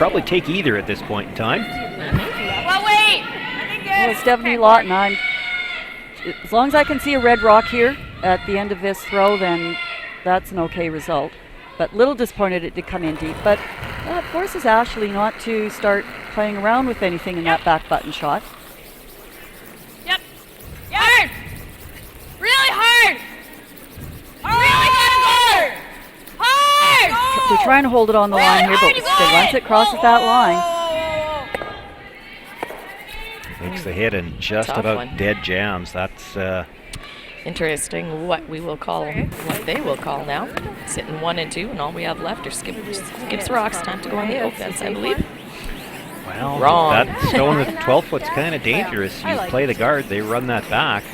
probably take either at this point in time. Well, wait. Well, Stephanie Lawton, as long as I can see a red rock here at the end of this throw, then that's an okay result. But little disappointed it did come in deep. But it forces Ashley not to start playing around with anything in that back button shot. Yep. Hard. Really hard. Really hard. They're trying to hold it on the line here, but once it crosses that line. Makes the hit and just about dead jams. That's interesting what we will call, what they will call now. Sitting 1 and 2, and all we have left are Skip's rocks. Time to go on the offense, I believe. Well, wrong. That stone with 12 foot's kind of dangerous. You play the guard, they run that back.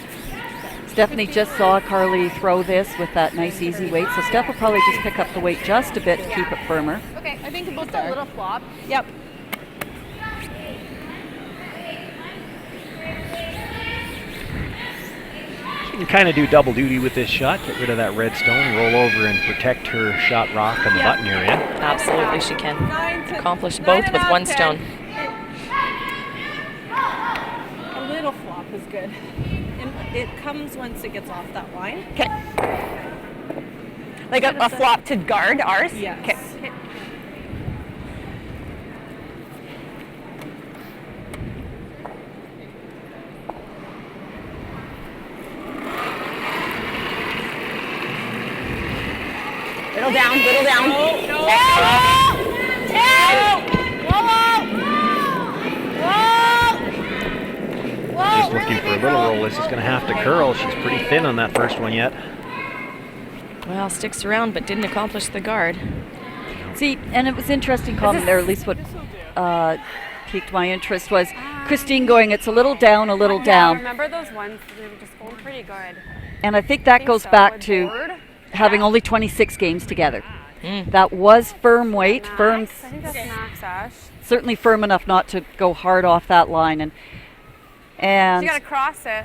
Stephanie just saw Carly throw this with that nice easy weight, so Steph will probably just pick up the weight just a bit to keep it firmer. Okay, I think about a little flop. Yep. She can kind of do double duty with this shot. Get rid of that red stone, roll over and protect her shot rock on the button area. Absolutely, she can accomplish both with one stone. A little flop is good. It comes once it gets off that line. Okay. Like a flop to guard ours? Yes. Okay. Little down, little down. Just looking for a little roll. This is going to have to curl. She's pretty thin on that first one yet. Well, sticks around but didn't accomplish the guard. See, and it was interesting comment there, at least what piqued my interest was Christine going, it's a little down, a little down. Remember those ones? They were just going pretty good. And I think that goes back to having only 26 games together. That was firm weight, firm, I think that's max, Ash. certainly firm enough not to go hard off that line. And You gotta cross it.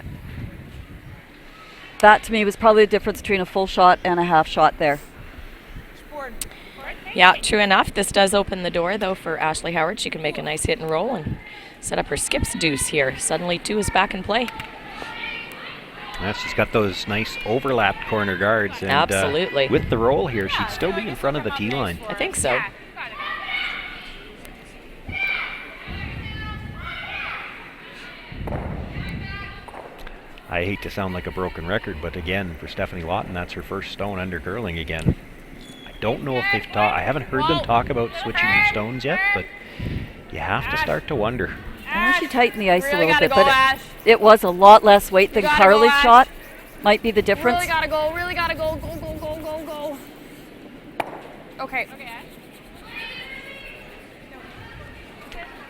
that to me was probably the difference between a full shot and a half shot there. Yeah, true enough. This does open the door, though, for Ashley Howard. She can make a nice hit and roll and set up her Skip's deuce here. Suddenly 2 is back in play. She's got those nice overlapped corner guards. And, absolutely. With the roll here, she'd still be in front of the tee line. I think so. I hate to sound like a broken record, but again, for Stephanie Lawton, that's her first stone under curling again. I don't know if they've I haven't heard them talk about switching their stones yet, but you have to start to wonder. I know she tightened the ice a little bit, but it was a lot less weight than Carly's shot. Might be the difference. Really gotta go, really gotta go, go, go, go, go, go. Okay.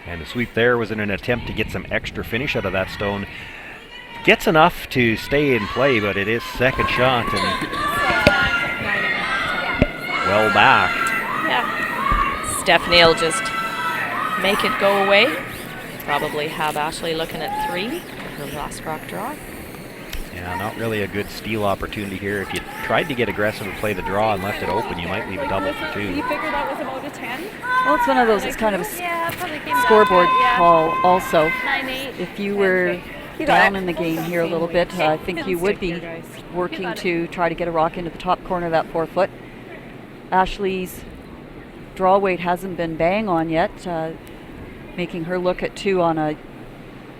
And the sweep there was in an attempt to get some extra finish out of that stone. Gets enough to stay in play, but it is second shot and well back. Yeah. Stephanie will just make it go away. Probably have Ashley looking at 3, her last rock draw. Yeah, not really a good steal opportunity here. If you tried to get aggressive and play the draw and left it open, you might leave a double for 2. You figured that was about a 10? Well, it's one of those, it's kind of a scoreboard call also. If you were down in the game here a little bit, I think you would be working to try to get a rock into the top corner of that 4 foot. Ashley's draw weight hasn't been bang on yet. Making her look at 2 on a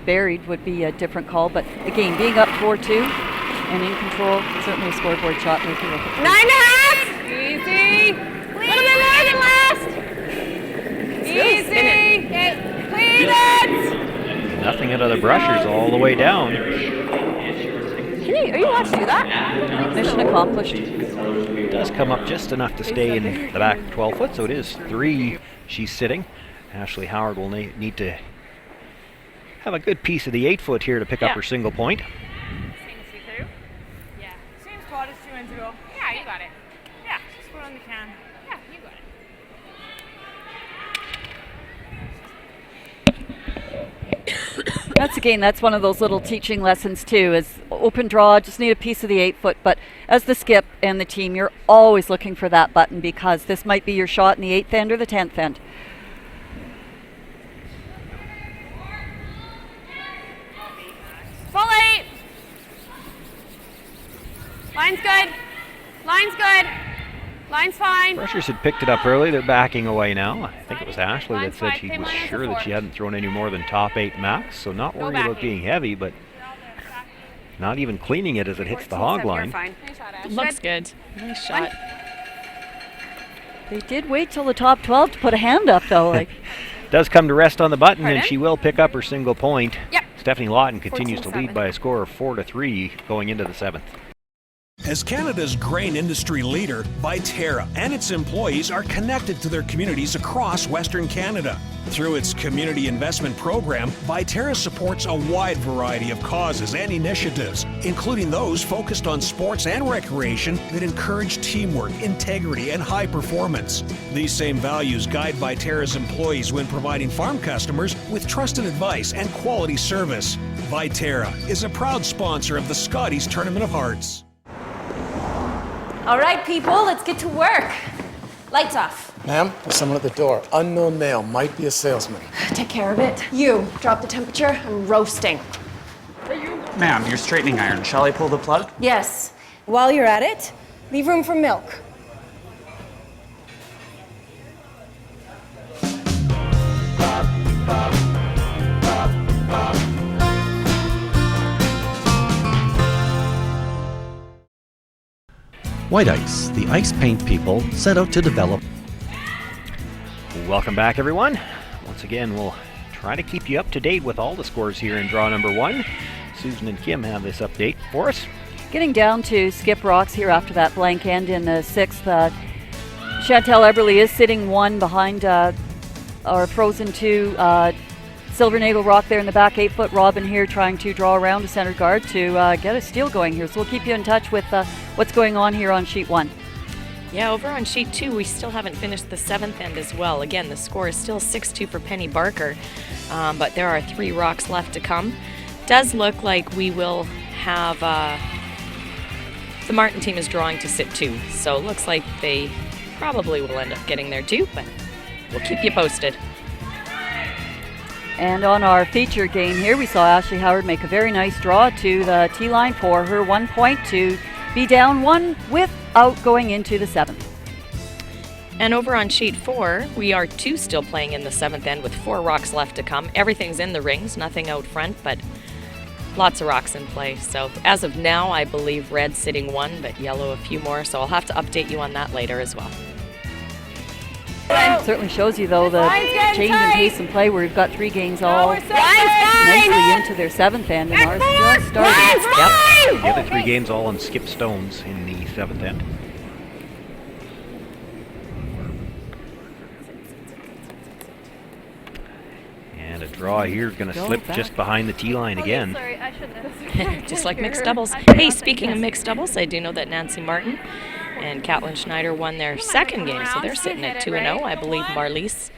buried would be a different call, but again, being up 4-2 and in control, certainly a scoreboard shot. Making look at 9.5. Easy. A little bit more than last. Easy. Okay. Clean it. Nothing out of the brushers all the way down. Are you allowed to do that? mission accomplished. It does come up just enough to stay in the back 12 foot, so it is 3 she's sitting. Ashley Howard will need to have a good piece of the 8 foot here to pick up her single point. Yeah. Same spot as 2 ends ago. Yeah, you got it. Yeah. Just put on the can. Yeah, you got it. That's one of those little teaching lessons too, is open draw, just need a piece of the 8 foot, but as the skip and the team, you're always looking for that button because this might be your shot in the 8th end or the 10th end. Line's good. Line's good. Line's fine. Rushers had picked it up early. They're backing away now. I think it was Ashley that Line's said fine. she Pin was line as a sure that she 4. hadn't thrown any more than top 8 max, so not worried about backing. being heavy, but not even cleaning it as it hits the 14, hog 7, you're line. fine. Nice shot, Ash. Looks good. Nice shot. They did wait till the top 12 to put a hand up, though. Like, Does come to rest on the button, and Pardon? she will pick up her single point. Yep. Stephanie Lawton continues to 14-7. lead by a score of 4-3 going into the 7th. As Canada's grain industry leader, Viterra and its employees are connected to their communities across Western Canada. Through its community investment program, Viterra supports a wide variety of causes and initiatives, including those focused on sports and recreation that encourage teamwork, integrity, and high performance. These same values guide Viterra's employees when providing farm customers with trusted advice and quality service. Viterra is a proud sponsor of the Scotties Tournament of Hearts. All right, people, let's get to work. Lights off. Ma'am, there's someone at the door. Unknown male, might be a salesman. Take care of it. You, drop the temperature. I'm roasting. Ma'am, your straightening iron. Shall I pull the plug? Yes. While you're at it, leave room for milk. White Ice, the ice paint people set out to develop. Welcome back, everyone. Once again, we'll try to keep you up to date with all the scores here in draw number 1. Susan and Kim have this update for us. getting down to skip rocks here after that blank end in the 6th. Chantel Eberly is sitting 1 behind our frozen 2. Silver Nagel Rock there in the back, 8-foot Robin here trying to draw around to center guard to get a steal going here. So we'll keep you in touch with what's going on here on sheet 1. Yeah, over on sheet 2, we still haven't finished the 7th end as well. Again, the score is still 6-2 for Penny Barker, but there are 3 rocks left to come. Does look like we will have the Martin team is drawing to sit 2, so it looks like they probably will end up getting there too, but we'll keep you posted. And on our feature game here, we saw Ashley Howard make a very nice draw to the tee line for her 1 point to be down 1 without going into the 7th. And over on sheet 4, we are 2 still playing in the 7th end with 4 rocks left to come. Everything's in the rings, nothing out front, but lots of rocks in play. So as of now, I believe red sitting 1, but yellow a few more. So I'll have to update you on that later as well. It certainly shows you, though, the change in pace and play where we've got 3 games all nicely into their 7th end, and ours just started. Yep. The other 3 games all on skip stones in the 7th end. And a draw here is going to slip just behind the tee line again. Sorry, I should have. Just like mixed doubles. Hey, speaking of mixed doubles, I do know that Nancy Martin and Caitlin Schneider won their 2nd game, so they're sitting at 2-0. I believe Marliese.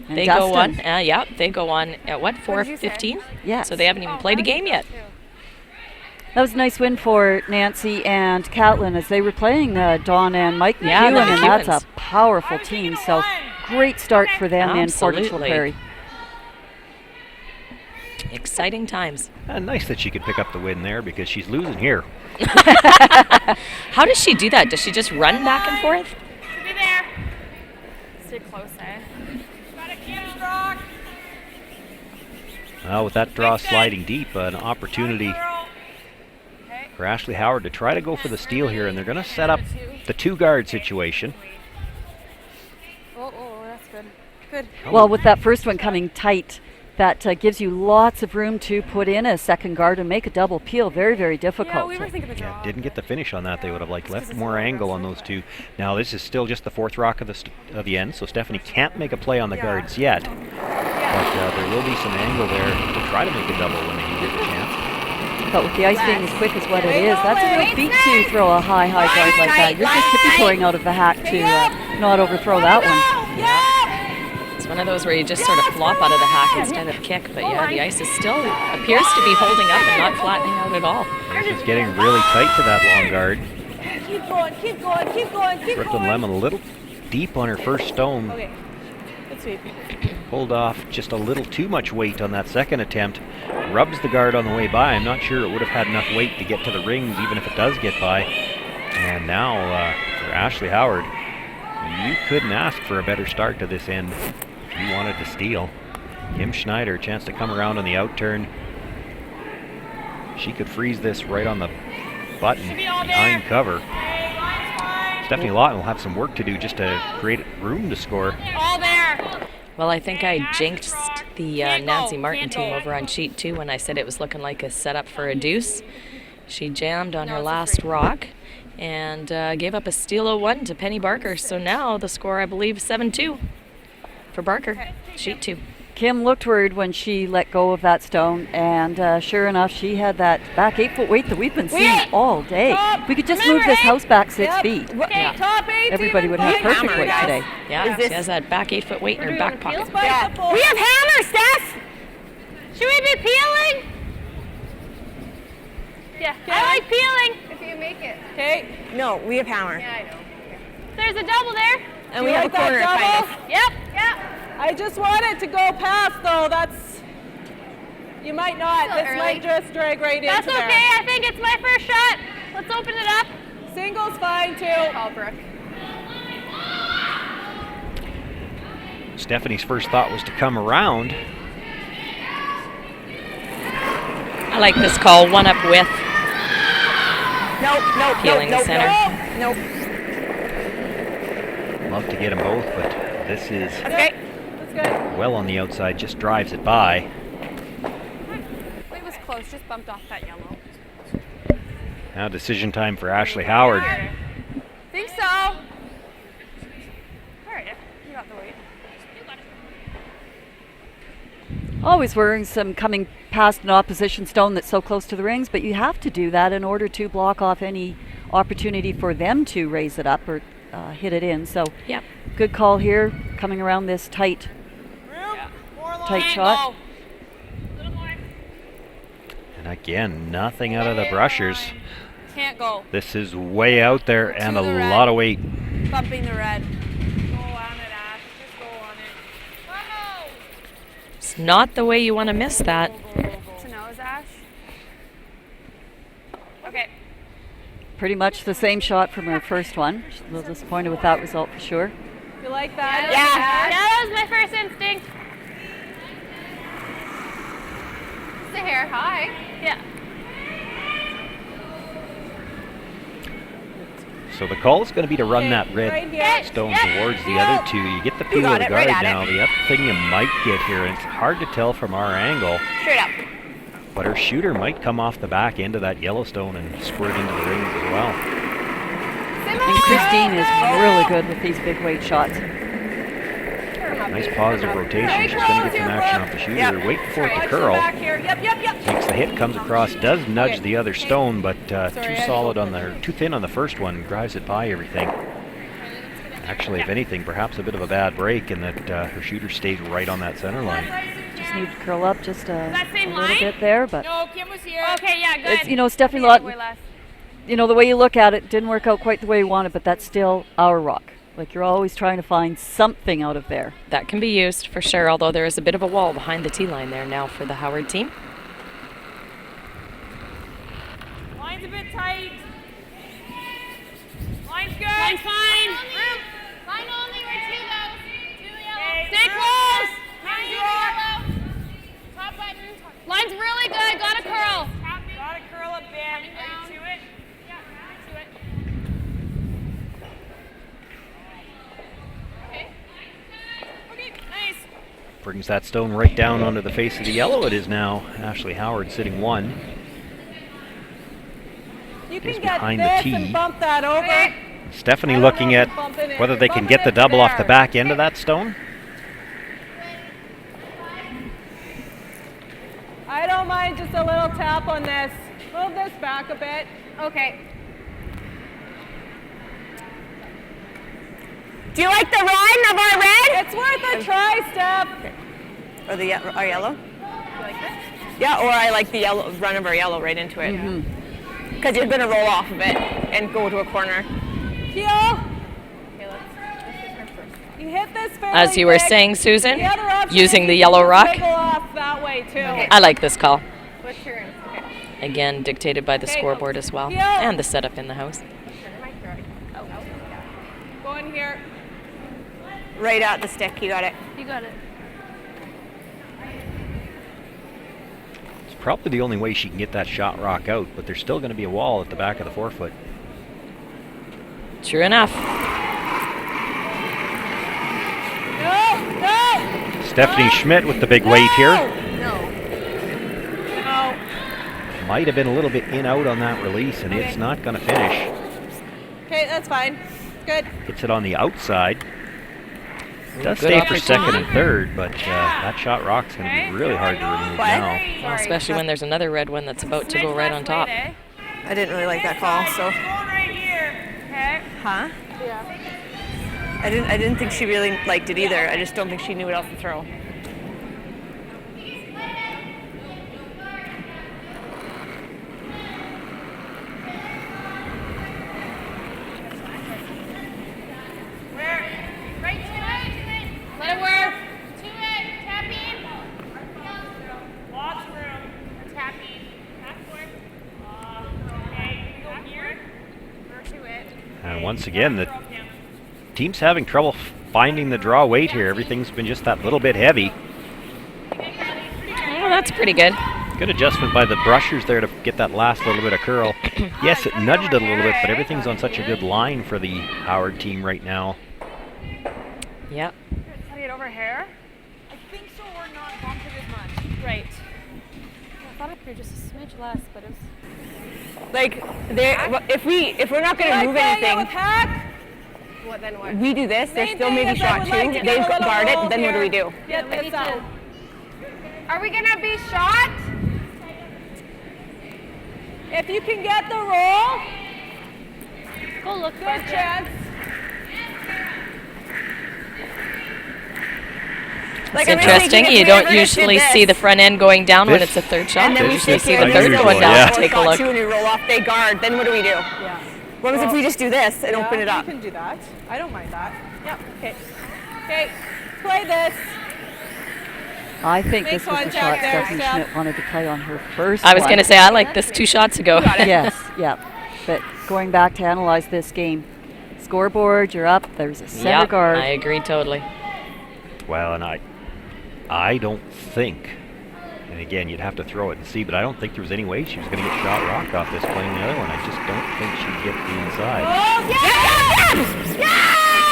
They go on. Yeah, they go on at what, 4:15? Yeah. So they haven't even played a game yet. That was a nice win for Nancy and Caitlin as they were playing Dawn and Mike McEwen, Yeah, the and that's McEwens. a powerful team. So great start for them in Portage La Absolutely. Prairie. Exciting times. Nice that she could pick up the win there because she's losing here. How does she do that? Does she just run back and forth? Should be there. Stay close, eh? Well, with that draw sliding deep, an opportunity for Ashley Howard to try to go for the steal here, and they're going to set up the 2-guard situation. Oh, that's good. Good. Well, with that first one coming tight, that gives you lots of room to put in a second guard and make a double peel. Very, very difficult. Yeah, we were thinking the draw. Yeah, didn't get the finish on that. They would have left more angle on those 2. Now this is still just the 4th rock of the end, so Stephanie can't make a play on the guards yet. But there will be some angle there to try to make a double when they do get the chance. But with the ice being as quick as what it is, that's a real feat to throw a high guard like that. You're just tippy-toeing out of the hack to not overthrow that one. It's one of those where you just sort of flop out of the hack instead of kick. But yeah, the ice is still appears to be holding up and not flattening out at all. It's getting really tight to that long guard. Keep going, keep going, keep going, keep Brooklyn going. Lemon a little deep on her first stone. Okay, good sweep. pulled off just a little too much weight on that second attempt. Rubs the guard on the way by. I'm not sure it would have had enough weight to get to the rings, even if it does get by. And now for Ashley Howard, you couldn't ask for a better start to this end if you wanted to steal. Kim Schneider, chance to come around on the outturn. She could freeze this right on the button behind cover. Stephanie Lawton will have some work to do just to create room to score. All there. Well, I think I jinxed the Nancy Martin team over on sheet 2 when I said it was looking like a setup for a deuce. She jammed on her last rock and gave up a steal of 1 to Penny Barker. So now the score, I believe, 7-2 for Barker, sheet 2. Kim looked worried when she let go of that stone, and sure enough, she had that back 8-foot weight that we've been seeing all day. We could just move this house back 6 feet. Top 8. Everybody would have perfect weight today. Yeah, she has that back 8-foot weight in her back pocket. We have hammers, Steph. Should we be peeling? Yeah, I like peeling. If you make it. Okay. No, we have hammer. Yeah, I know. There's a double there. And we have a corner kind of. Yep. Yeah. I just want it to go past, though. That's. You might not. Still This early. might just drag right That's into okay. there. I think it's my first shot. Let's open it up. Single's fine, too. Call Brooke. Stephanie's first thought was to come around. I like this call, 1 up with. Nope. Peeling the center. Nope. Love to get them both, but this is Okay. That's good. well on the outside, just drives it by. It was close, just bumped off that yellow. Now decision time for Ashley Howard. Think so. All right, you got the weight. Always worrying some coming past an opposition stone that's so close to the rings, but you have to do that in order to block off any opportunity for them to raise it up or hit it in. So Yep. good call here, coming around this tight shot. And again, nothing out of the brushers. Can't go. This is way out there and a the red. lot of weight. Bumping the red. Go on it, Ash. Just go on it. It's not the way you want to miss that. To nose, Ash. Okay. Pretty much the same shot from her first one. She's a little disappointed with that result for sure. You like that? Yeah, that was my first instinct. The hair high. Yeah. So the call is going to be to run that red Right here. stone towards the other two. You get the peel of the guard now. The other thing you might get here, and it's hard to tell from our angle, Straight up. but her shooter might come off the back end of that Yellowstone and squirt into the rings as well. And Christine is really good with these big weight shots. Nice positive rotation. She's going to get some action off the shooter. Wait for it to curl. Back here. Yep. Makes the hit, comes across, does nudge the other stone, but too solid on the, too thin on the first one, drives it by everything. Actually, if anything, perhaps a bit of a bad break, and that her shooter stays right on that center line. Just need to curl up just a same little line? bit there, but No, Kim was here. Okay, yeah, good. it's, you know, Stephanie Lawton, you know, the way you look at it didn't work out quite the way you wanted, but that's still our rock. Like, you're always trying to find something out of there. That can be used for sure, although there is a bit of a wall behind the tee line there now for the Howard team. Line's a bit tight. Line's good. Line's fine. Line only, we're two though. Two yellow. Stay close. Line yellow. Top button. Line's really good. Got a curl. Gotta curl a bit. Are you to it? Yeah, to it. Okay, nice. Brings that stone right down onto the face of the yellow. It is now Ashley Howard sitting 1. You Is can get behind the this tee. and bump that over. Stephanie looking at whether they can get the double off the back end of that stone. I don't mind just a little tap on this. Move this back a bit. Okay. Do you like the run of our red? It's worth a try, Steph. Or the our yellow? You like this? Yeah, or I like the yellow run of our yellow right into it. Because you're gonna roll off of it and go to a corner. Peel. Okay, this is her first. You hit this is fairly as you were thick. saying, Susan, The other option using is the you yellow can rock. wiggle off that way too. I like this call. What's your okay. Again, dictated by the Okay. scoreboard as well, Heel. and the setup in the house. Go in here. Right at the stick. You got it. You got it. It's probably the only way she can get that shot rock out, but there's still going to be a wall at the back of the forefoot. True enough. No. Stephanie Schmidt with the big weight here. No. Might have been a little bit in-out on that release, and it's not going to finish. Okay, that's fine. Good. Hits it on the outside. Does good stay for opportunity. second and third, but that shot rock's going to be really hard to remove now. Well, especially when there's another red one that's about to go right on top. I didn't really like that call. So. Huh? Yeah. I didn't think she really liked it either. I just don't think she knew what else to throw. Let it work. To it. Tapping. Lots of room. Tapping. Back forward. Okay. Go here. Or to it. And once again, the team's having trouble finding the draw weight here. Everything's been just that little bit heavy. Oh, that's pretty good. Good adjustment by the brushers there to get that last little bit of curl. Yes, it nudged it a little bit, but everything's on such a good line for the Howard team right now. Yep. Can I get over here? I think so. We're not bumping as much. Right. I thought it was just a smidge less, but it was. Like, if we're not going to move anything, What then? What? we do this. There's Main still thing maybe is I shot would two. like to get They a little guard it. roll Then what do we here. do? Get we this need out. to. Are we gonna be shot? If you can get the roll, Go look for good it. chance. Like, It's I'm just interesting. thinking if You we don't ever just did usually this, see the front end going down when This- it's a third shot. and then You we usually sit see here the and third do going this, down. or Take a shot look. two and we roll off, they guard. Then what do we do? Yeah. What happens if we just do this and open it Yeah, up? You can do that. I don't mind that. Yep. Okay. Okay. Play this. I think Make this was the contact shot there, Stephanie Steph. Schmidt wanted to play on her first I was one. going to say, I like this 2 shots ago. Yes, yeah. But going back to analyze this game, scoreboard, you're up. There's a center Yep, guard. I agree totally. Well, and I don't think, and again, you'd have to throw it and see, but I don't think there was any way she was going to get shot rock off this playing the other one. I just don't think she'd get the inside.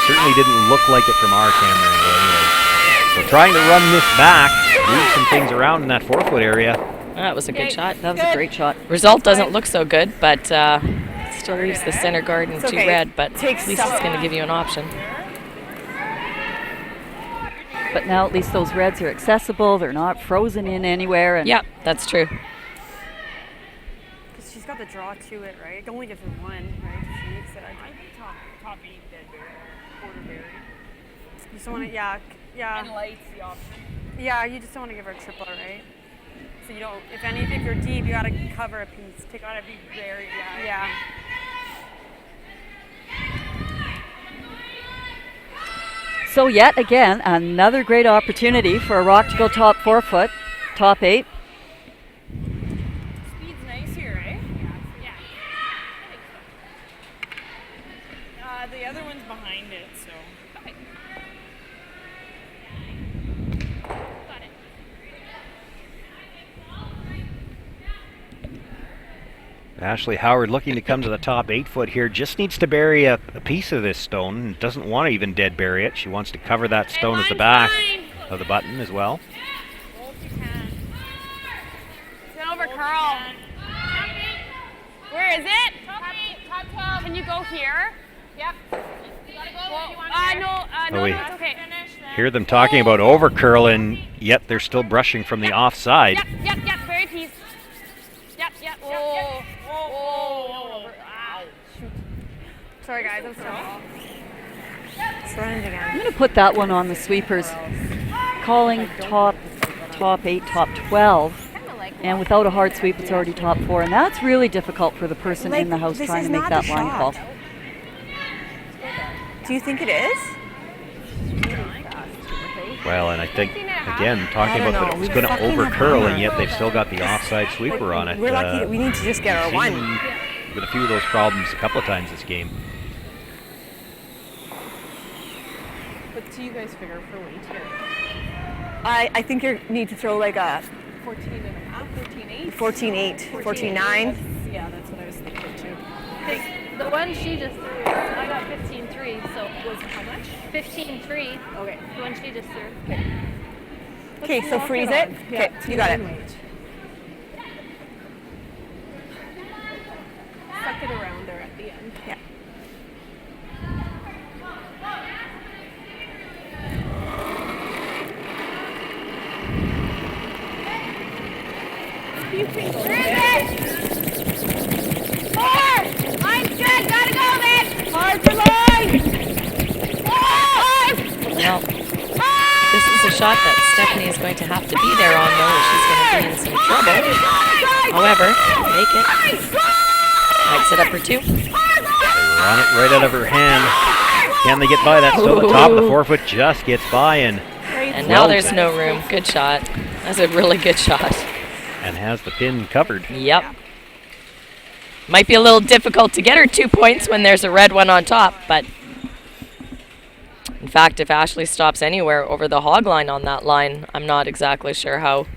Certainly didn't look like it from our camera angle anyway. So trying to run this back, move some things around in that forefoot area. That was a good shot. That was a great shot. Result doesn't look so good, but still leaves the center guard in It's 2 okay. red, but Take at least it's stuff. going to give you an option. But now at least those reds are accessible. They're not frozen in anywhere. And Yep, that's true. Because she's got the draw to it, right? It only gives her one, right? She makes it. I think top 8 dead berry, quarter berry. You just want to, yeah. And lights the option. Yeah, you just don't want to give her a triple, right? So you don't, if you're deep, you got to cover a piece. Gotta be very, Yeah. So yet again, another great opportunity for a rock to go top 4 foot, top 8. Speed's nice here, right? Yeah. The other one's behind it, so. Ashley Howard looking to come to the top 8 foot here. Just needs to bury a piece of this stone. Doesn't want to even dead bury it. She wants to cover that stone as the back of the button as well. It's over curl. Where is it? Top 12. Can you go here? Yep. You gotta go if you want Oh, no, we it's okay. hear them talking about over curl, and yet they're still brushing from the offside. Yep, very piece. Yep. Whoa. Whoa. Ow. Shoot. Sorry guys, I'm sorry. It's running again. I'm going to put that one on the sweepers. Calling top 8, top 12. And without a hard sweep, it's already top 4. And that's really difficult for the person in the house this trying is to make not that the line shot. call. Do you think it is? Well, and I think, again, talking I don't about that know. it was We going to fucking have over-curl, hammer. and yet they've still got the offside sweeper on it. We're lucky that we need to just get our one. Seen with a few of those problems a couple of times this game. What do you guys figure for weight here? I think you need to throw like a 14.5, 14.8? 14.8, 14.9. Yeah, that's what I was thinking too. The one she just threw, I got 15.3, so Was how much? 15.3. Okay. The one she just threw. Okay, so Lock freeze on. it. Yeah, Okay, you got it. weight. Suck it around there at the end. Yeah. You can go. Line's good. Gotta go, man. Hard for line! Well, this is a shot that Stephanie is going to have to be there on, though, or she's going to be in some trouble. However, make it. Might set up her 2. Run it right out of her hand. Can they get by that? Still the top of the 4 foot just gets by and now there's no room. Good shot. That's a really good shot. And has the pin covered. Yep. Might be a little difficult to get her 2 points when there's a red one on top, but in fact, if Ashley stops anywhere over the hog line on that line, I'm not exactly sure how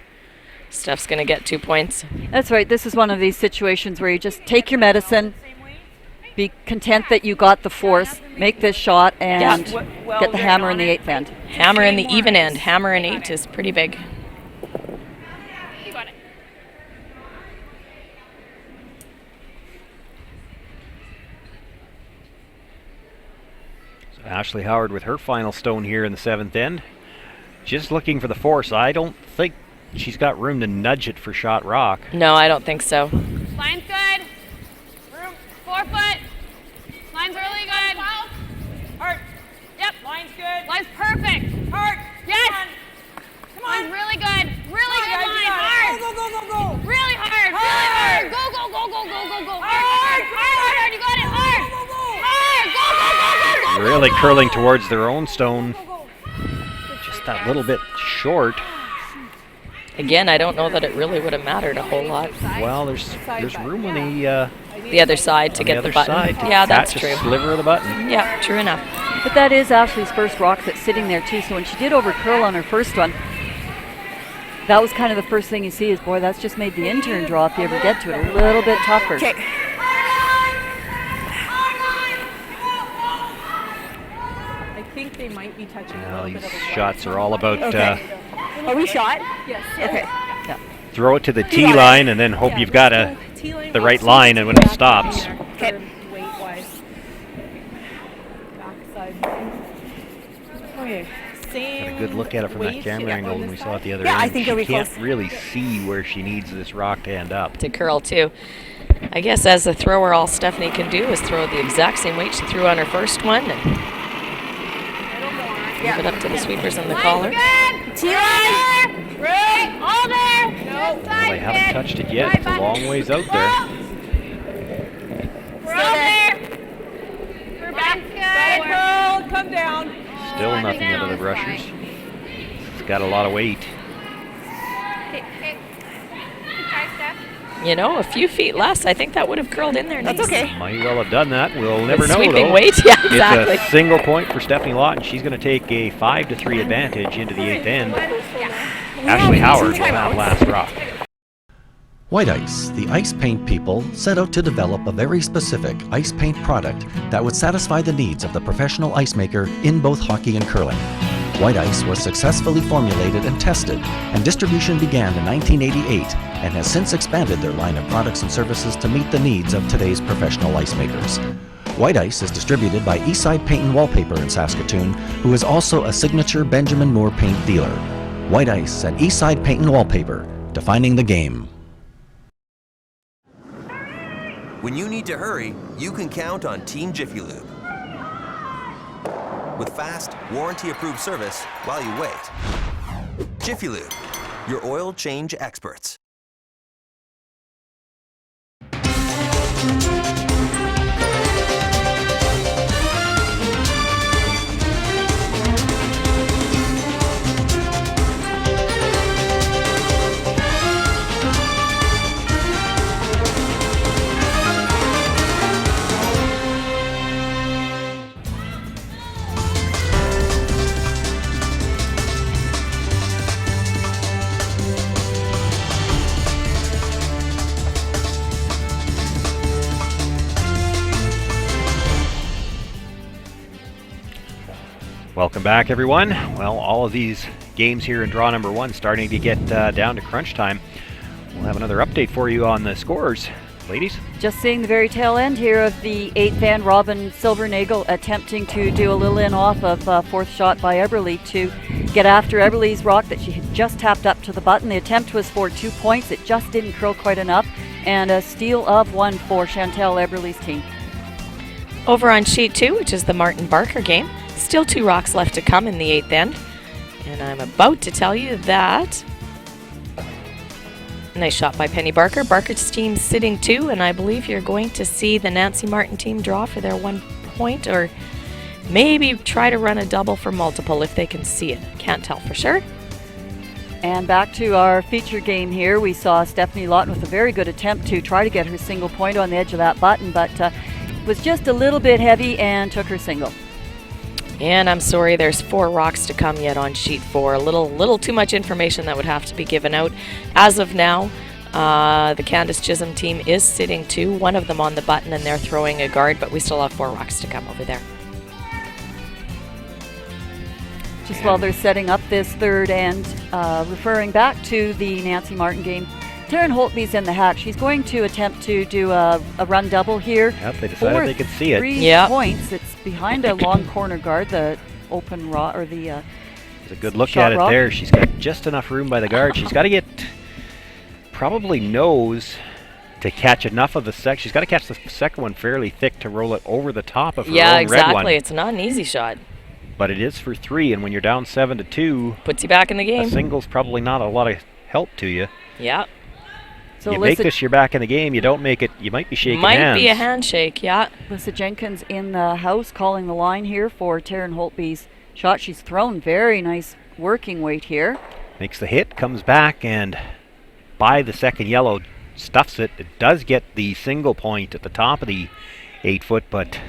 Steph's going to get 2 points. That's right. This is one of these situations where you just take your medicine, be content that you got the force, make this shot, and get the hammer in the 8th end. Hammer in the even end. Hammer in 8 is pretty big. You got it. So Ashley Howard with her final stone here in the 7th end. Just looking for the force. I don't think she's got room to nudge it for shot rock. No, I don't think so. Line's good. Room. 4 foot. Line's really good. Hard. Yep. Line's good. Line's perfect. Hard. Yes. Come on. Line's really good. Really good line. Hard. Go, go, go, go, go. Really hard. Really hard. Go, go, go, go, go, go, go. Hard. Hard. You got it. Hard. Hard. Go, go, go, go, go. Really curling towards their own stone. Just that little bit short. Again, I don't know that it really would have mattered a whole lot. Well, there's room on The other side to get the button. Side to Yeah, that's catch true. a sliver of the button. Yeah, true enough. But that is Ashley's first rock that's sitting there too. So when she did over curl on her first one, that was kind of the first thing you see is, boy, that's just made the intern draw, if you ever get to it, a little bit tougher. Okay. I think they might be touching a Well, little these bit of a shots are all about Are we shot? Yes. Okay. throw it to the tee line and then hope you've got the right line and when it stops. Okay. Weight-wise. Backside. Okay. Same. Got a good look at it from that camera angle when we saw it the other Yeah, end. I think it'll be she can't close. really see where she needs this rock to end up. To curl too. I guess as a thrower, all Stephanie can do is throw the exact same weight she threw on her first one and move it up to the sweepers on the collar. T-line. Right. All there. Well, they haven't touched it yet. It's a long ways out there. We're all there. We're back. Good. Come down. Still nothing out of the brushers. It's got a lot of weight. Okay. Try, Steph. You know, a few feet less, I think that would have curled in there. That's nice. okay. Might well have done that. We'll never know, Sweeping though. weight, yeah, exactly. It's a single point for Stephanie Lott, and she's going to take a 5-3 advantage into the 8th end. Ashley Howard will have last rock. White Ice, the ice paint people, set out to develop a very specific ice paint product that would satisfy the needs of the professional ice maker in both hockey and curling. White Ice was successfully formulated and tested, and distribution began in 1988 and has since expanded their line of products and services to meet the needs of today's professional ice makers. White Ice is distributed by Eastside Paint and Wallpaper in Saskatoon, who is also a signature Benjamin Moore paint dealer. White Ice and Eastside Paint and Wallpaper, defining the game. When you need to hurry, you can count on Team Jiffy Lube. With fast, warranty-approved service while you wait. Jiffy Lube, your oil change experts. Welcome back, everyone. Well, all of these games here in draw number 1 starting to get down to crunch time. We'll have another update for you on the scores. Ladies? Just seeing the very tail end here of the 8th and Robin Silvernagel attempting to do a little in off of 4th shot by Eberly to get after Eberly's rock that she had just tapped up to the button. The attempt was for 2 points. It just didn't curl quite enough. And a steal of 1 for Chantel Eberly's team. Over on sheet 2, which is the Martin Barker game, still 2 rocks left to come in the 8th end. And I'm about to tell you that. Nice shot by Penny Barker. Barker's team sitting 2, and I believe you're going to see the Nancy Martin team draw for their 1 point, or maybe try to run a double for multiple if they can see it. Can't tell for sure. And back to our feature game here, we saw Stephanie Lawton with a very good attempt to try to get her single point on the edge of that button, but was just a little bit heavy and took her single. And I'm sorry, there's 4 rocks to come yet on sheet 4. A little too much information that would have to be given out. As of now, the Candace Chisholm team is sitting 2, 1 of them on the button, and they're throwing a guard, but we still have 4 rocks to come over there. Just while they're setting up this 3rd end, referring back to the Nancy Martin game, Taryn Holtby's in the hack. She's going to attempt to do a run double here. Yep, they decided they could see it. 3 points. It's behind a long corner guard, the open rock, or the There's a good look at it rock. there. She's got just enough room by the guard. She's got to get, probably knows to catch enough of the She's got to catch the second one fairly thick to roll it over the top of her own red one. Yeah, exactly. It's not an easy shot. But it is for 3, and when you're down 7-2, puts you back in the game. A single's probably not a lot of help to you. Yeah. So you make this, you're back in the game. You don't make it, you might be shaking hands. Might be a handshake, yeah. Alyssa Jenkins in the house calling the line here for Taryn Holtby's shot. She's thrown very nice working weight here. Makes the hit, comes back, and by the second yellow, stuffs it. It does get the single point at the top of the 8-foot, but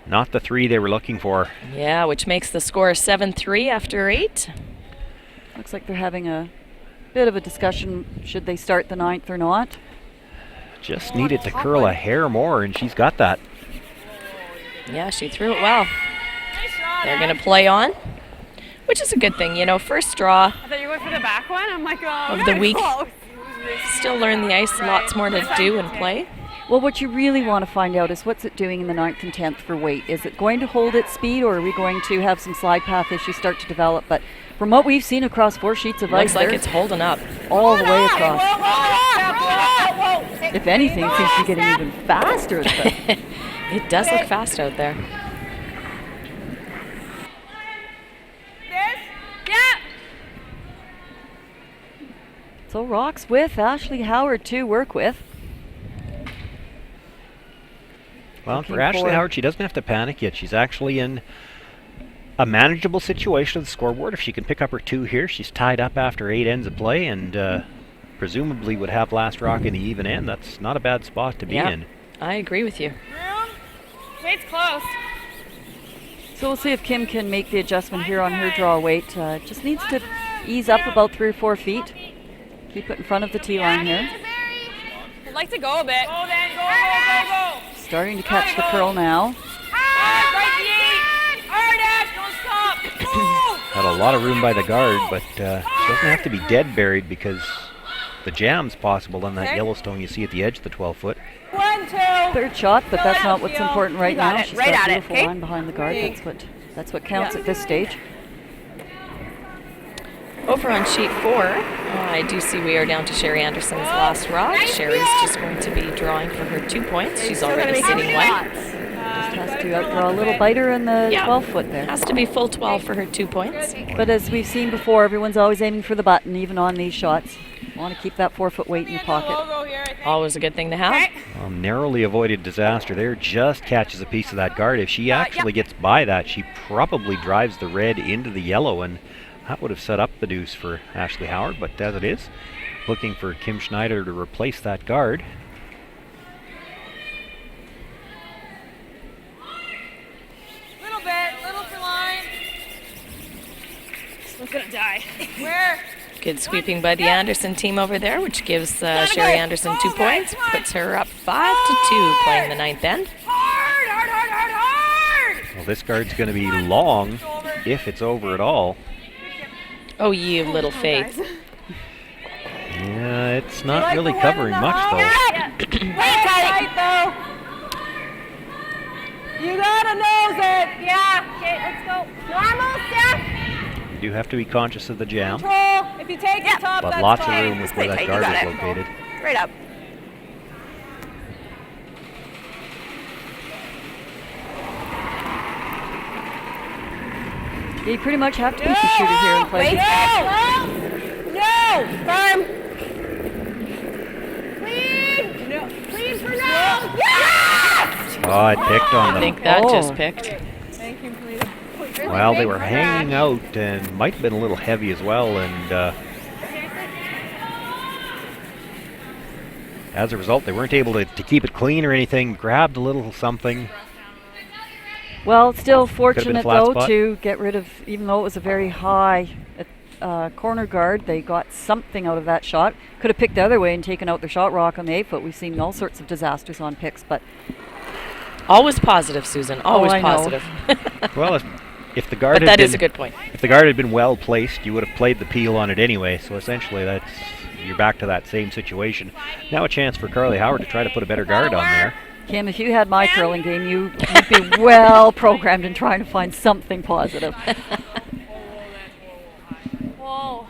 not the 3 they were looking for. Yeah, which makes the score 7-3 after 8. Looks like they're having a bit of a discussion, should they start the 9th or not. Just needed to curl a hair more, and she's got that. Yeah, she threw it well. They're going to play on, which is a good thing. You know, first draw I thought you went for the back one. I'm like, oh, of the week. Still learn the ice, lots more to do and play. Well, what you really want to find out is what's it doing in the 9th and 10th for weight. Is it going to hold its speed, or are we going to have some slide path issues start to develop? But from what we've seen across 4 sheets of ice, looks like it's holding up all the way across. If anything, it seems to be getting even faster. It does look fast out there. So rocks with Ashley Howard to work with. Well, for Ashley Howard, she doesn't have to panic yet. She's actually in a manageable situation on the scoreboard. If she can pick up her 2 here, she's tied up after 8 ends of play, and presumably would have last rock in the even end. That's not a bad spot to be in. I agree with you. Weight's close. So we'll see if Kim can make the adjustment here on her draw weight. Just needs to ease up about 3 or 4 feet. Keep it in front of the tee line here. I'd like to go a bit. Go then, go. Starting to catch the curl now. Had a lot of room by the guard, but she doesn't have to be dead buried because the jam's possible on that Yellowstone you see at the edge of the 12-foot. 1, 2. 3rd shot, but that's not what's important right now. She's Right got at a it, beautiful okay? line behind the guard. That's what counts at this stage. Over on sheet 4, I do see we are down to Sherry Anderson's last rock. Sherry's just going to be drawing for her 2 points. She's already sitting 1. Just has to outdraw a little biter in the 12-foot there. Has to be full 12 for her 2 points. But as we've seen before, everyone's always aiming for the button, even on these shots. Want to keep that 4-foot weight in your pocket. Always a good thing to have. Narrowly avoided disaster there. Just catches a piece of that guard. If she actually gets by that, she probably drives the red into the yellow, and that would have set up the deuce for Ashley Howard. But as it is, looking for Kim Schneider to replace that guard. Little for line. This one's gonna die. Where? Good sweeping by the Anderson team over there, which gives Sherry Anderson 2 points. Puts her up 5-2 playing the 9th end. Hard. Well, this guard's going to be long. if it's over at all. Oh, you little faith. Yeah, it's not really covering much, though. Wait tight, though. You gotta nose it. Yeah. Okay, let's go. Normal, Steph. You do have to be conscious of the jam, Control. If you take the top, but that's lots fine. of room with where that tight, you guard got is it. located. Right up. You pretty much have to keep the shooter here in place. No. Firm. Clean. No. Clean for now. Yes! Oh, it picked on I them. think that just picked. Thank you, Cleta. Well, they were hanging out and might have been a little heavy as well, and as a result, they weren't able to keep it clean or anything. Grabbed a little something. Well, still been fortunate flat though spot. to get rid of, even though it was a very high corner guard, they got something out of that shot. Could have picked the other way and taken out their shot rock on the 8-foot. We've seen all sorts of disasters on picks, but Always positive, Susan. Always I know. positive. Well, if the guard But had that is been, a good point. If the guard had been well placed, you would have played the peel on it anyway. So essentially, you're back to that same situation. Now a chance for Carly Howard to try to put a better guard on there. Kim, if you had my curling game, you'd be well programmed in trying to find something positive. Whoa.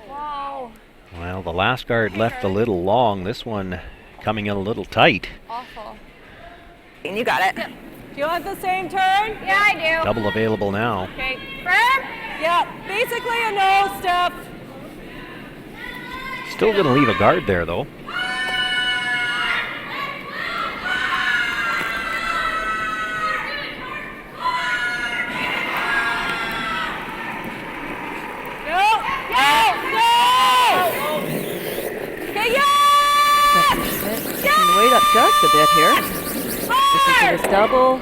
Whoa. Well, the last guard left a little long. This one coming in a little tight. Awful. And you got it. Do you want the same turn? Yeah, I do. Double available now. Okay. Firm. Yeah, basically a no step. Still going to leave a guard there, though. Weight up just a bit here. Listen to this double.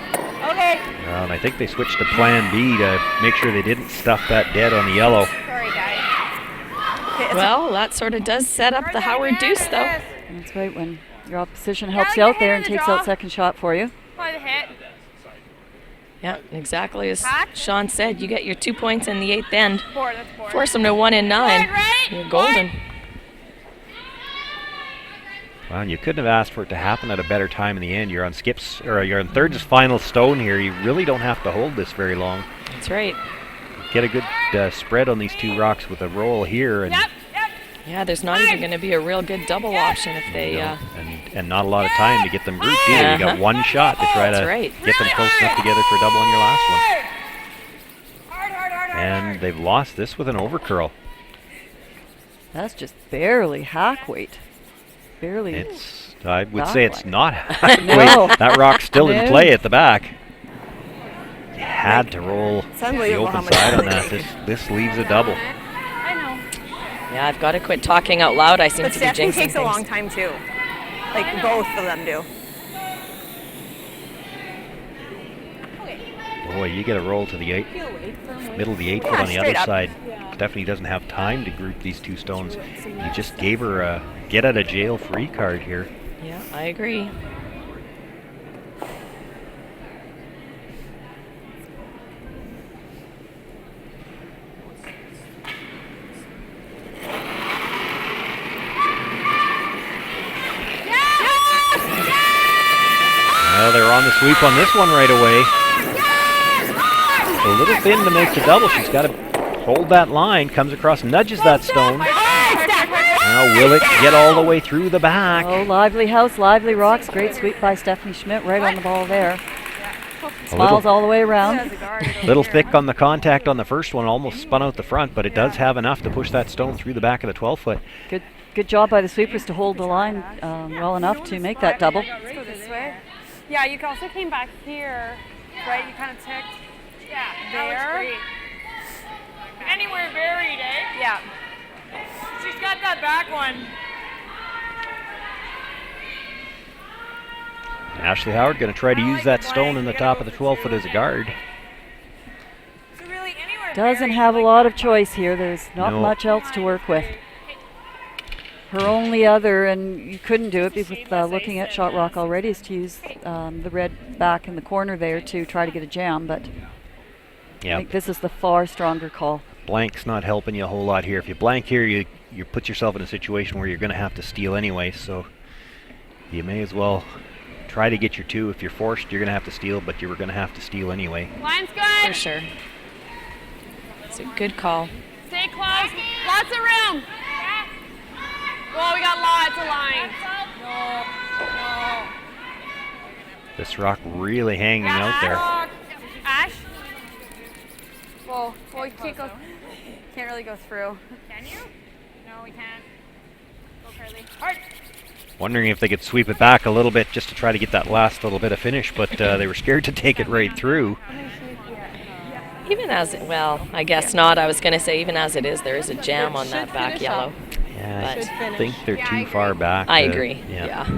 Okay. And I think they switched to plan B to make sure they didn't stuff that dead on the yellow. Sorry, guys. Well, that sort of does set up the Howard deuce, though. That's right, when your opposition helps you out there and takes out second shot for you. By the hit. Yeah, exactly as Sean said. You get your 2 points in the 8th end. That's 4. Force them to 1 in 9. Right? You're golden. Well, and you couldn't have asked for it to happen at a better time in the end. You're on you're on third final stone here. You really don't have to hold this very long. That's right. Get a good spread on these two rocks with a roll here, and Yeah, there's not even going to be a real good double option if they. and not a lot of time to get them grouped either. You got one shot to try to get them close enough together for a double on your last one. And they've lost this with an overcurl. That's just barely hack weight. Barely. I would say it's not No. That rock's still in No. play at the back. You had to roll the unbelievable how open much side on effort that. This leaves a double. I know. Yeah, I've got to quit talking out loud. I seem But to be Stephanie jinxing takes a things. long time too. Like both of them do. Boy, you get a roll to the middle of the 8-foot on the other straight up. side. Stephanie doesn't have time to group these two stones. You just gave her a get out of jail free card here. Yeah, I agree. Well, they're on the sweep on this one right away. A little thin to make the double. She's got to hold that line. Comes across, nudges that stone. Now will it get all the way through the back? Oh, lively house, lively rocks. Great sweep by Stephanie Schmidt, right on the ball there. Smiles all the way around. Little thick on the contact on the first one, almost spun out the front, but it does have enough to push that stone through the back of the 12-foot. Good job by the sweepers to hold the line well enough to make that double. Let's go this way. Yeah, you also came back here, right? You kind of ticked. Yeah, there. Anywhere buried, eh? Yeah. She's got that back one. Ashley Howard going to try to use that stone in the top of the 12-foot as a guard. Doesn't have a lot of choice here. There's not No. much else to work with. Her only other, and you couldn't do it with looking at shot rock already, is to use the red back in the corner there to try to get a jam, but Yeah. I think this is the far stronger call. Blank's not helping you a whole lot here. If you blank here, you put yourself in a situation where you're going to have to steal anyway, so you may as well try to get your 2. If you're forced, you're going to have to steal, but you were going to have to steal anyway. Line's good. For sure. It's a good call. Stay close. Lots of room. Well, we got lots of lines. No. This rock really hanging out there. Ash. Well, you can't really go through. Can you? No, we can't. Go Curly. Hard. Wondering if they could sweep it back a little bit just to try to get that last little bit of finish, but they were scared to take it right through. Even as it, well, I guess not. I was going to say, even as it is, there is a jam on that back yellow. Yeah, I think they're too far back. I agree. Yeah.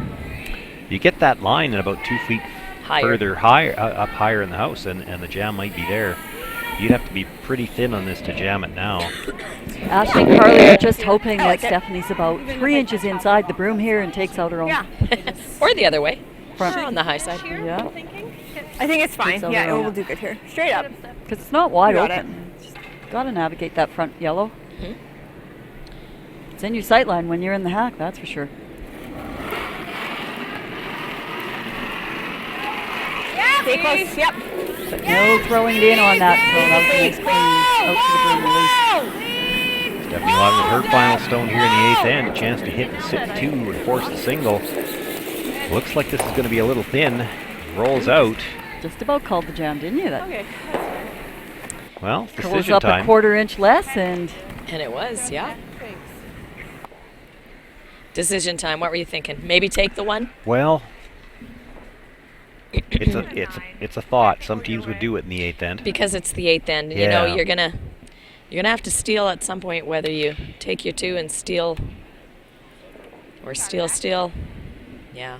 You get that line at about 2 feet higher. up higher in the house, and the jam might be there. You'd have to be pretty thin on this to jam it now. Ashley and Carly are just hoping that Stephanie's about 3 inches inside the broom here and takes out her own. Yeah. Or the other way. Front. On the high side. Yeah. I think it's fine. Yeah, it will do good here. Straight up. Because it's not wide Got open. Got to navigate that front yellow. Mm-hmm. It's in your sight line when you're in the hack, that's for sure. Stay close. Yep. But no throwing it in on that, so that was a nice clean out to the broom release. Stephanie Lawton with her final stone here in the 8th end. A chance to hit and sit 2 and force the single. Looks like this is going to be a little thin. Rolls out. Just about called the jam, didn't you? That Okay. Well, curls decision up time. a 1/4 inch less, and it was, yeah. Decision time. What were you thinking? Maybe take the 1? Well, it's a thought. Some teams would do it in the 8th end. Because it's the 8th end. Yeah. You know, you're gonna have to steal at some point, whether you take your 2 and steal or steal. Yeah.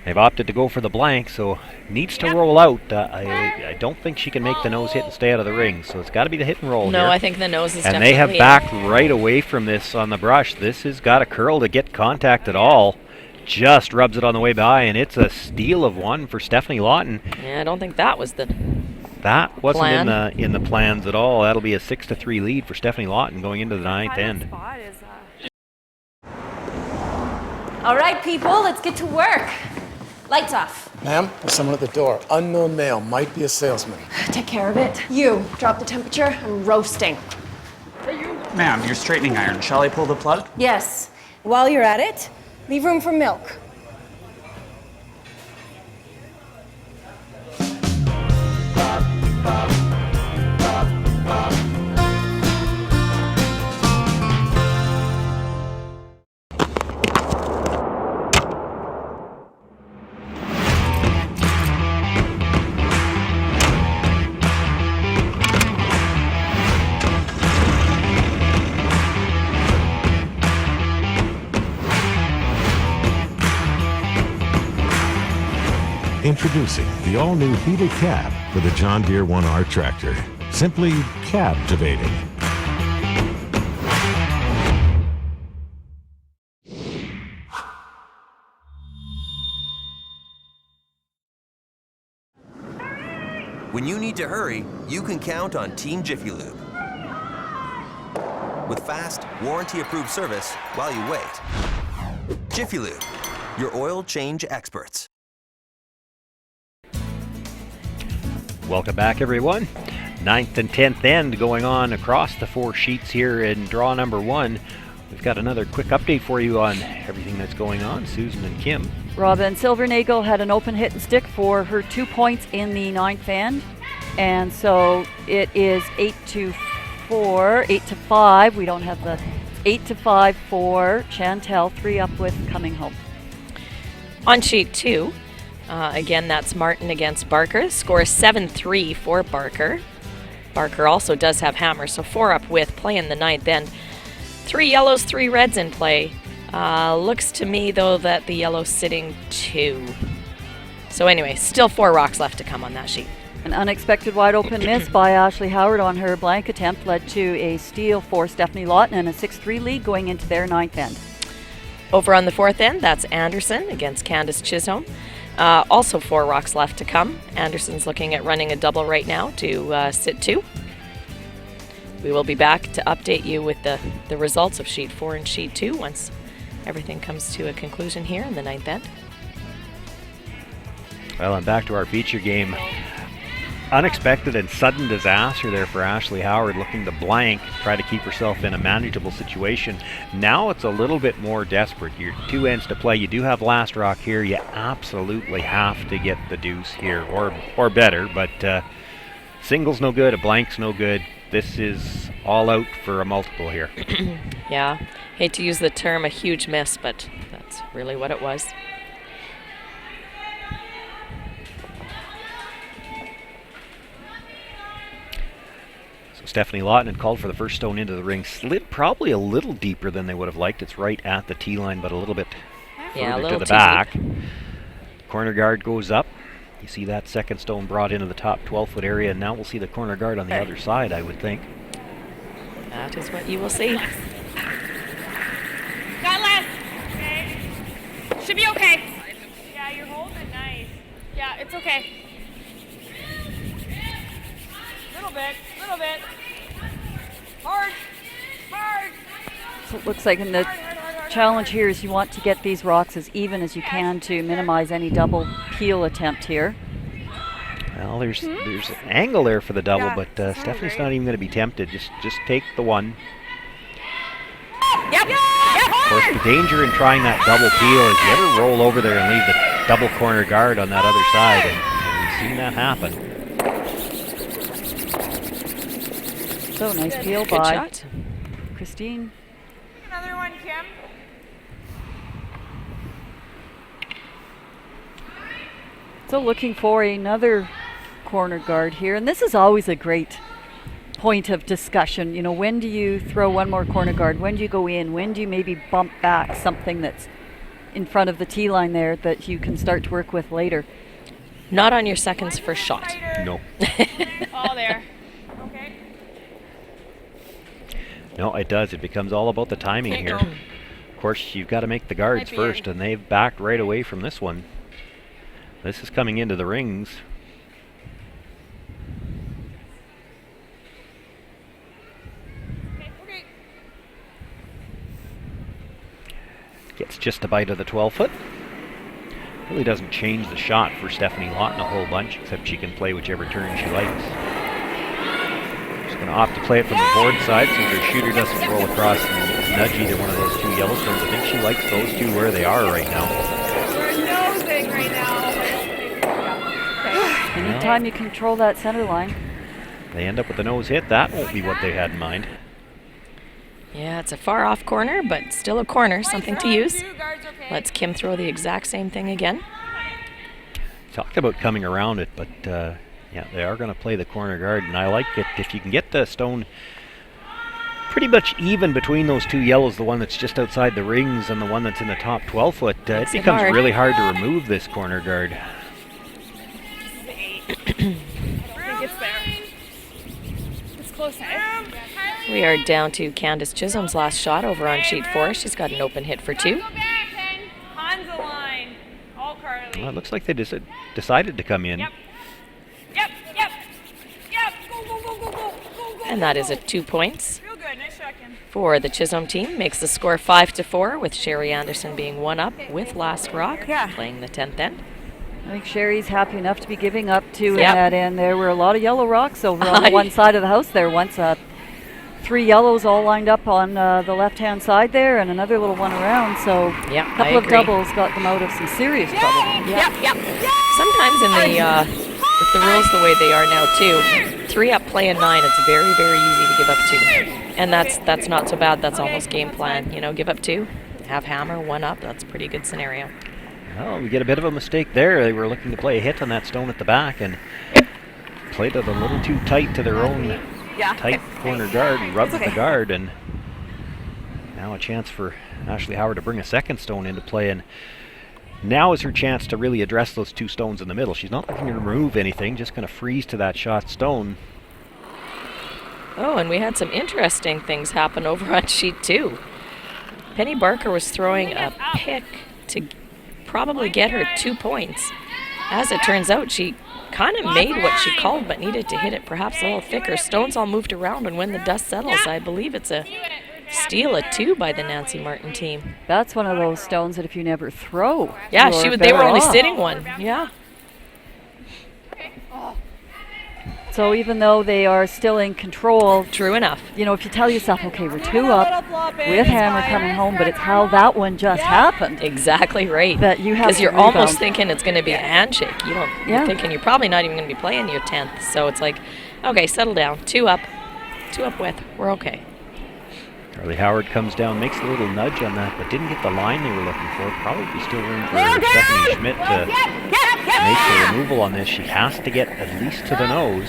They've opted to go for the blank, so needs to roll out. I don't think she can make the nose hit and stay out of the ring, so it's got to be the hit and roll No, here. I think the nose is and definitely they have in. backed right away from this on the brush. This has got a curl to get contact at all. Just rubs it on the way by, and it's a steal of 1 for Stephanie Lawton. Yeah, I don't think that was the That wasn't plan. in the plans at all. That'll be a 6-3 lead for Stephanie Lawton going into the 9th end. All right, people, let's get to work. Lights off. Ma'am, there's someone at the door. Unknown male, might be a salesman. Take care of it. You, drop the temperature. I'm roasting. Ma'am, your straightening iron. Shall I pull the plug? Yes. While you're at it, leave room for milk. Introducing the all-new heated cab for the John Deere 1R tractor. Simply captivating. When you need to hurry, you can count on Team Jiffy Lube. With fast, warranty-approved service while you wait. Jiffy Lube, your oil change experts. Welcome back, everyone. 9th and 10th end going on across the 4 sheets here in draw number 1. We've got another quick update for you on everything that's going on. Susan and Kim. Robin Silvernagel had an open hit and stick for her 2 points in the 9th end. And so it is 8-4, 8-5. We don't have the 8-5 for Chantel, 3 up with coming home. On sheet 2, again, that's Martin against Barker. Score 7-3 for Barker. Barker also does have hammer, so 4 up with play in the 9th end. 3 yellows, 3 reds in play. Looks to me, though, that the yellow's sitting 2. So anyway, still 4 rocks left to come on that sheet. An unexpected wide open miss by Ashley Howard on her blank attempt led to a steal for Stephanie Lawton and a 6-3 lead going into their 9th end. Over on the fourth end, that's Anderson against Candace Chisholm. Also 4 rocks left to come. Anderson's looking at running a double right now to sit 2. We will be back to update you with the results of sheet 4 and sheet 2 once everything comes to a conclusion here in the 9th end. Well, and back to our feature game. Unexpected and sudden disaster there for Ashley Howard, looking to blank, try to keep herself in a manageable situation. Now it's a little bit more desperate. Your 2 ends to play. You do have last rock here. You absolutely have to get the deuce here, or better, but single's no good, a blank's no good. This is all out for a multiple here. Yeah, hate to use the term a huge miss, but that's really what it was. Stephanie Lawton had called for the first stone into the ring. Slid probably a little deeper than they would have liked. It's right at the tee line, but a little bit further to the back. Corner guard goes up. You see that second stone brought into the top 12-foot area, and now we'll see the corner guard on the other side, I would think. That is what you will see. Got less. Okay. Should be okay. Yeah, you're holding nice. Yeah, it's okay. Little bit. Hard. So it looks like in the challenge here is you want to get these rocks as even as you can to minimize any double peel attempt here. Well, there's an angle there for the double, but Stephanie's not even going to be tempted. Just take the one. Yep. Of course, the danger in trying that double peel is you ever roll over there and leave the double corner guard on that other side, and we've seen that happen. So nice peel Good by shot. Christine. Another one, Kim. So looking for another corner guard here, and this is always a great point of discussion. You know, when do you throw one more corner guard? When do you go in? When do you maybe bump back something that's in front of the tee line there that you can start to work with later? Not on your seconds first shot. No. All there. Okay. No, it does. It becomes all about the timing here. Of course, you've got to make the guards first, and they've backed right away from this one. This is coming into the rings. Okay. Gets just a bite of the 12-foot. Really doesn't change the shot for Stephanie Lawton a whole bunch, except she can play whichever turn she likes. She's going to opt to play it from the board side so her shooter doesn't roll across and nudge either one of those 2 yellow stones. I think she likes those 2 where they are right now. We're nosing right now. Anytime you control that center line. They end up with a nose hit. That won't be what they had in mind. Yeah, it's a far off corner, but still a corner, something to use. Let's Kim throw the exact same thing again. Talk about coming around it, but yeah, they are going to play the corner guard, and I like it. If you can get the stone pretty much even between those 2 yellows, the one that's just outside the rings and the one that's in the top 12-foot, it becomes really hard to remove this corner guard. I think it's there. It's close, eh? We are down to Candace Chisholm's last shot over on sheet 4. She's got an open hit for 2. Hansa line. All Carly. Well, it looks like they decided to come in. Yep. Go. And that is at 2 points Real good. Nice shot, Kim. for the Chisholm team. Makes the score 5-4, with Sherry Anderson being 1 up with last rock, playing the 10th end. I think Sherry's happy enough to be giving up 2 in that end. There were a lot of yellow rocks over on the one side of the house there. Once 3 yellows all lined up on the left-hand side there, and another little one around. So a couple of doubles got them out of some serious trouble. Sometimes in the with the rules the way they are now too, 3 up play and 9, it's very, very easy to give up 2, and that's not so bad. That's almost game plan. You know, give up 2, have hammer 1 up. That's a pretty good scenario. Well, we get a bit of a mistake there. They were looking to play a hit on that stone at the back and played it a little too tight to their own tight corner guard, rubbed the guard, and now a chance for Ashley Howard to bring a second stone into play, and now is her chance to really address those 2 stones in the middle. She's not looking to remove anything, just going to freeze to that shot stone. Oh, and we had some interesting things happen over on sheet 2. Penny Barker was throwing a pick to probably get her 2 points. As it turns out, she kind of made what she called, but needed to hit it perhaps a little thicker. Stones all moved around, and when the dust settles, I believe it's a steal at 2 by the Nancy Martin team. That's one of those stones that if you never throw, Yeah, they were only off. sitting one. Yeah. So even though they are still in control, true enough. You know, if you tell yourself, okay, we're 2 up with Hammer coming home, but it's how that one just happened. Exactly right. That you have because to you're rebound. almost thinking it's going to be a handshake. You're thinking you're probably not even going to be playing your 10th. So it's like, okay, settle down. 2 up with. We're okay. Carly Howard comes down, makes a little nudge on that, but didn't get the line they were looking for. Probably still room for Stephanie Schmidt to make the removal on this. She has to get at least to the nose.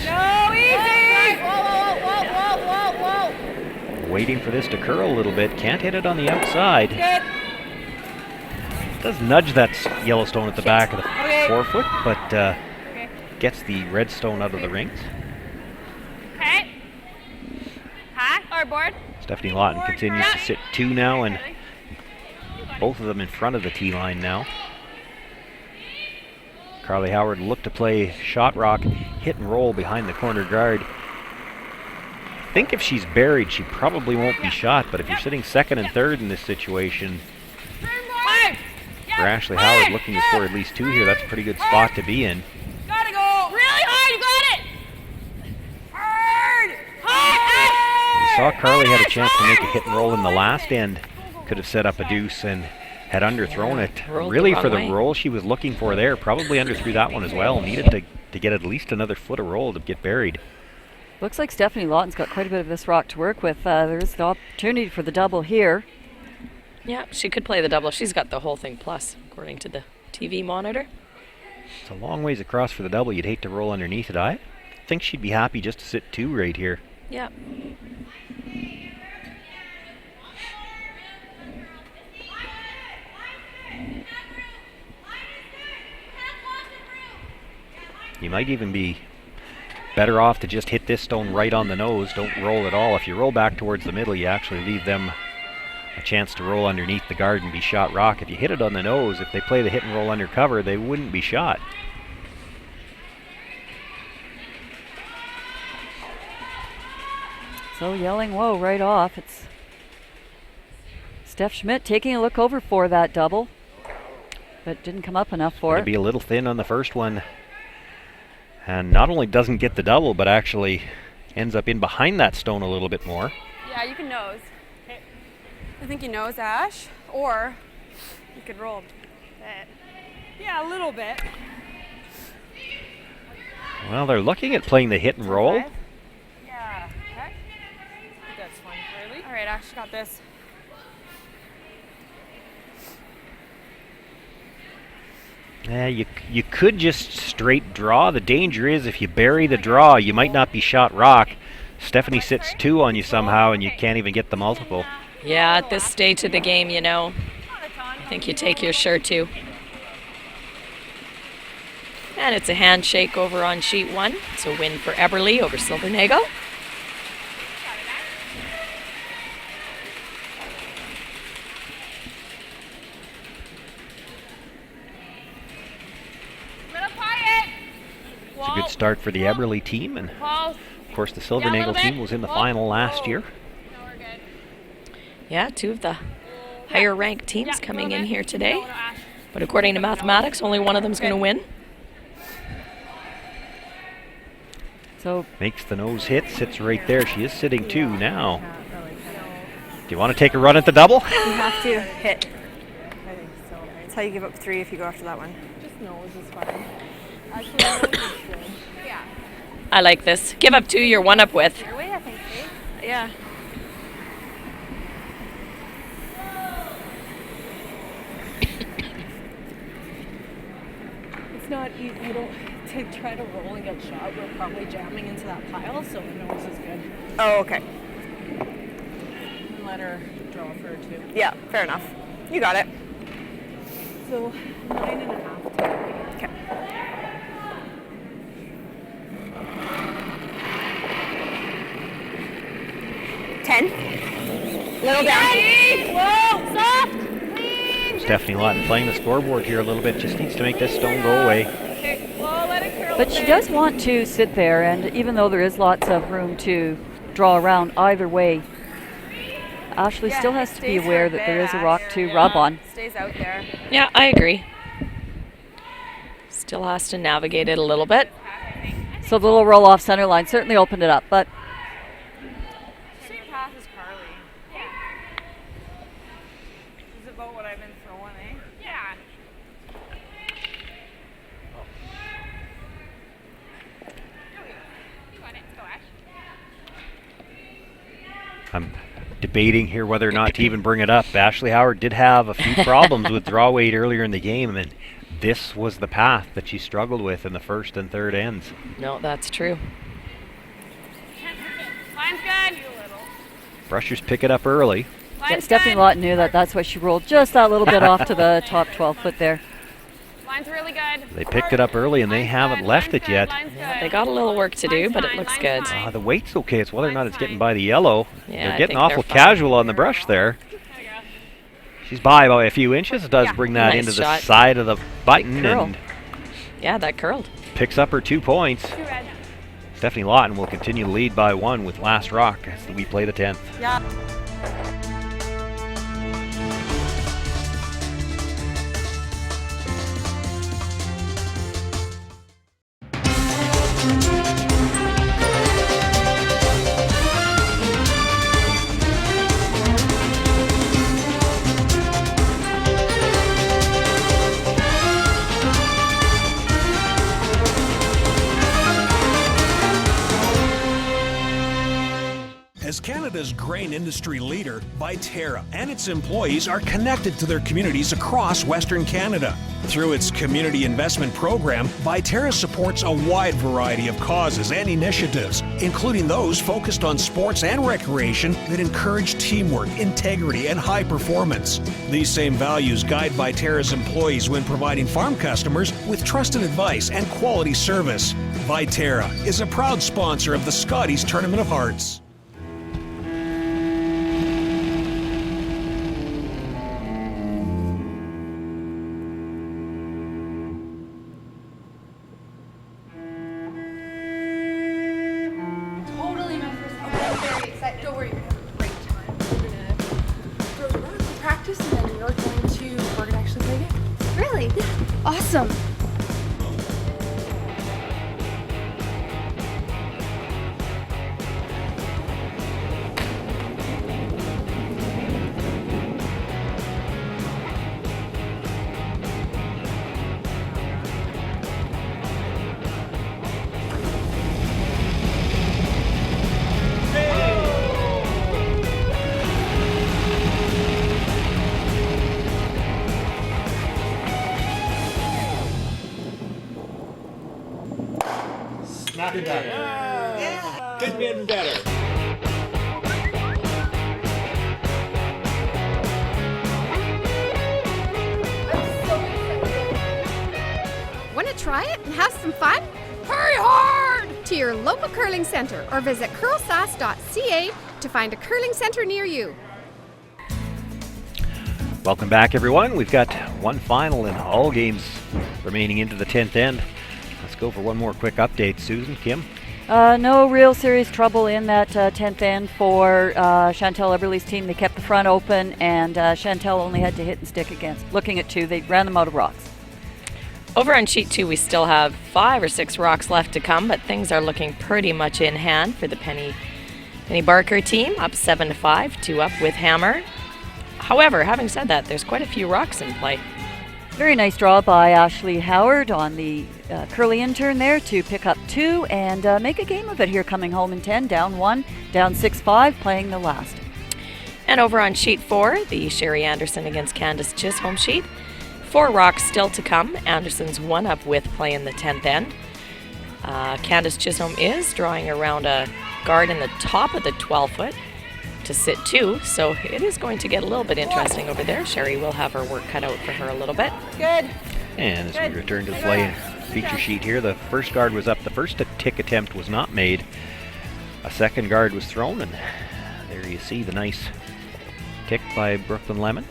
Waiting for this to curl a little bit. Can't hit it on the outside. Does nudge that yellow stone at the back of the forefoot, but gets the red stone out of the rings. Okay. High or board? Stephanie Lawton continues to sit 2 now, and both of them in front of the tee line now. Carly Howard looked to play shot rock, hit and roll behind the corner guard. I think if she's buried, she probably won't be shot, but if you're sitting 2nd and 3rd in this situation, for Ashley Howard looking to score at least 2 here, that's a pretty good spot to be in. Gotta go really hard, you got it! We saw Carly had a chance to make a hit and roll in the last end. Could have set up a deuce and had underthrown it. Really for the roll she was looking for there. Probably underthrew that one as well. Needed to get at least another foot of roll to get buried. Looks like Stephanie Lawton's got quite a bit of this rock to work with. There's the opportunity for the double here. Yeah, she could play the double. She's got the whole thing plus, according to the TV monitor. It's a long ways across for the double. You'd hate to roll underneath it. I think she'd be happy just to sit 2 right here. Yeah. You might even be better off to just hit this stone right on the nose. Don't roll at all. If you roll back towards the middle, you actually leave them a chance to roll underneath the guard and be shot rock. If you hit it on the nose, if they play the hit and roll under cover, they wouldn't be shot. So yelling whoa right off. It's Steph Schmidt taking a look over for that double, but didn't come up enough for it. Be a little thin on the first one. And not only doesn't get the double, but actually ends up in behind that stone a little bit more. Yeah, you can nose. Okay. I think you nose, Ash, or you could roll a bit. Yeah, a little bit. Well, they're looking at playing the hit and roll. Yeah. Okay. I think that's fine, Carly. All right, Ash, got this. Yeah, you could just straight draw. The danger is if you bury the draw, you might not be shot rock. Stephanie sits 2 on you somehow, and you can't even get the multiple. Yeah, at this stage of the game, you know, I think you take your sure 2. And it's a handshake over on sheet 1. It's a win for Eberly over Silvernagle. It's a good start for the Eberly team, and of course the Silvernagle team was in the final last year. Yeah, 2 of the higher ranked teams coming in here today. But according to mathematics, only one of them is going to win. So makes the nose hit, sits right there. She is sitting 2 now. Do you want to take a run at the double? You have to hit. That's how you give up 3 if you go after that one. Just nose is fine. Actually, nose is good. Yeah. I like this. Give up 2, you're 1 up with. Your way, I think, yeah. It's not easy. You don't try to roll and get shot. We're probably jamming into that pile, so the nose is good. Oh, okay. And let her draw for 2. Yeah, fair enough. You got it. So 9.5 to okay. 10. Little down. Whoa, stop! Stephanie Lawton playing the scoreboard here a little bit. Just needs to make this stone go away. But she does want to sit there, and even though there is lots of room to draw around either way, Ashley still has to be aware that there is a rock to rub on. Stays out there. Yeah, I agree. Still has to navigate it a little bit. So the little roll off center line certainly opened it up, but Same path as Carly. Yeah. This is about what I've been throwing, eh? Yeah. You got it. Go, Ash. I'm debating here whether or not to even bring it up. Ashley Howard did have a few problems with draw weight earlier in the game, and this was the path that she struggled with in the first and third ends. No, that's true. Line's good. Brushers pick it up early. Line's Stephanie good. Lawton knew that. That's why she rolled just that little bit off to the top 12 foot there. Line's really good. They picked it up early, and they haven't left it yet. Line's They good. got a little work to do, but it looks good. The weight's okay. It's whether or not it's getting by the yellow. Yeah, They're I getting think awful they're fine. casual on the brush there. She's by a few inches. It does bring that Nice into the shot. side of the button curl. and Yeah, that curled. picks up her 2 points. Stephanie Lawton will continue to lead by 1 with last rock as we play the 10th. Yeah. As Canada's grain industry leader, Viterra and its employees are connected to their communities across Western Canada. Through its community investment program, Viterra supports a wide variety of causes and initiatives, including those focused on sports and recreation that encourage teamwork, integrity, and high performance. These same values guide Viterra's employees when providing farm customers with trusted advice and quality service. Viterra is a proud sponsor of the Scotties Tournament of Hearts. Totally my first time. I'm very excited. Don't worry, we're having a great time. We're gonna go to work and practice, and then we're gonna actually play games. Really? Yeah. Awesome. Not be better. Yeah. Could be even better. Want to try it and have some fun? Hurry hard to your local curling center or visit CurlSask.ca to find a curling center near you. Welcome back, everyone. We've got one final and all games remaining into the 10th end. Let's go for one more quick update. Susan, Kim? No real serious trouble in that 10th end for Chantel Eberle's team. They kept the front open, and Chantel only had to hit and stick against. Looking at 2, they ran them out of rocks. Over on sheet 2, we still have 5 or 6 rocks left to come, but things are looking pretty much in hand for the Penny Barker team, up 7-5, 2 up with Hammer. However, having said that, there's quite a few rocks in play. Very nice draw by Ashley Howard on the curly intern there to pick up 2 and make a game of it here, coming home in 10, down 1, down 6-5, playing the last. And over on sheet 4, the Sherry Anderson against Candace Chisholm sheet. 4 rocks still to come. Anderson's 1 up with play in the 10th end. Candace Chisholm is drawing around a guard in the top of the 12-foot to sit 2, so it is going to get a little bit interesting over there. Sherry will have her work cut out for her a little bit. Good. And as we return to the play feature sheet here, the first guard was up. The first tick attempt was not made. A second guard was thrown, and there you see the nice tick by Brooklyn Lemon.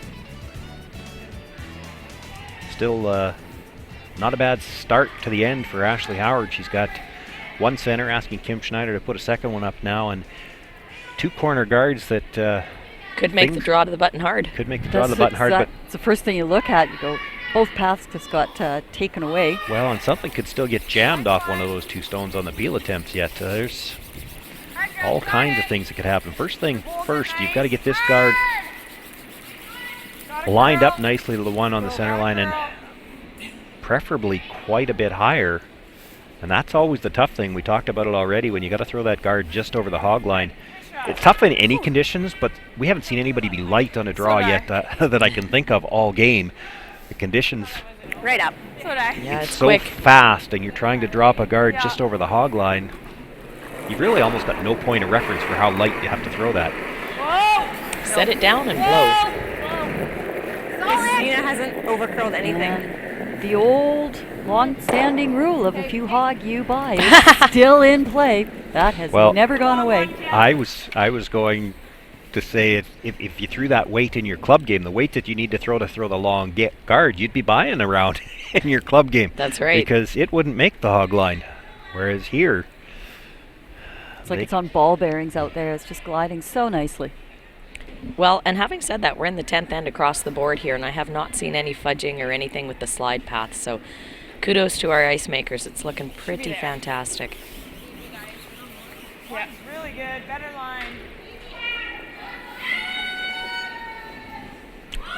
still not a bad start to the end for Ashley Howard. She's got one center asking Kim Schneider to put a second one up now, and two corner guards that could make the draw to the button hard. Could make the draw to the button hard, but it's the first thing you look at. You go, both paths just got taken away. Well, and something could still get jammed off one of those two stones on the peel attempts yet. There's all kinds of things that could happen. First thing first, you've got to get this guard lined up nicely to the one on the center line, and preferably quite a bit higher. And that's always the tough thing. We talked about it already. When you got to throw that guard just over the hog line, it's tough in any conditions, but we haven't seen anybody be light on a draw yet that I can think of all game. The conditions right up. Yeah, it's so quick. fast, and you're trying to drop a guard just over the hog line. You've really almost got no point of reference for how light you have to throw that. Set it down and blow. Christina hasn't overcurled anything. And the old long-standing rule of if you hog, you buy is still in play. That has never gone away. I was going to say if you threw that weight in your club game, the weight that you need to throw the long guard, you'd be buying around in your club game. That's right. Because it wouldn't make the hog line. Whereas here, it's like it's on ball bearings out there. It's just gliding so nicely. Well, and having said that, we're in the 10th end across the board here, and I have not seen any fudging or anything with the slide path. So kudos to our ice makers. It's looking pretty fantastic. Yeah, really good. Better line.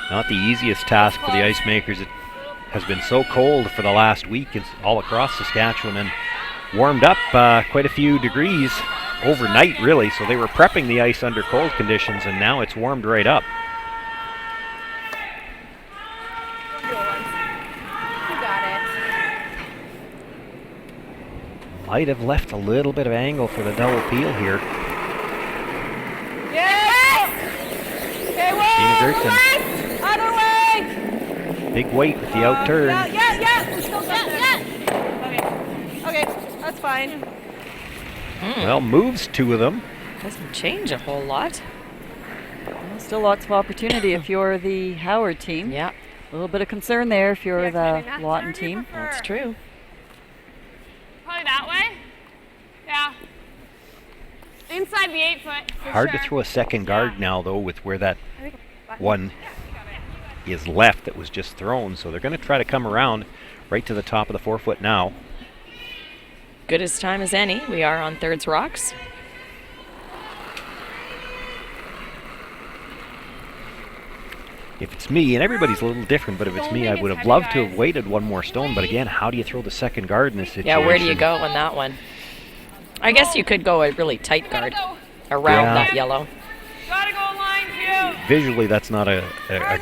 not the easiest task for the ice makers. It has been so cold for the last week. It's all across Saskatchewan and warmed up quite a few degrees overnight, really. So they were prepping the ice under cold conditions, and now it's warmed right up. Might have left a little bit of angle for the double peel here. Yes! Okay, Tina Gertson. Other way! Big weight with the out turn. Yeah. We still got that. Okay, that's fine. Well, moves two of them. Doesn't change a whole lot. Well, still lots of opportunity if you're the Howard team. Yeah. A little bit of concern there if you're the Lawton team. That's true. Probably that way. Yeah. Inside the 8 foot. Hard to throw a second guard now, though, with where that one is left that was just thrown. So they're going to try to come around right to the top of the 4 foot now. Good as time as any. We are on thirds rocks. If it's me, and everybody's a little different, but if it's me, I would have loved to have waited one more stone. But again, how do you throw the second guard in this situation? Yeah, where do you go on that one? I guess you could go a really tight guard around that yellow. Gotta go line two. Visually, that's not a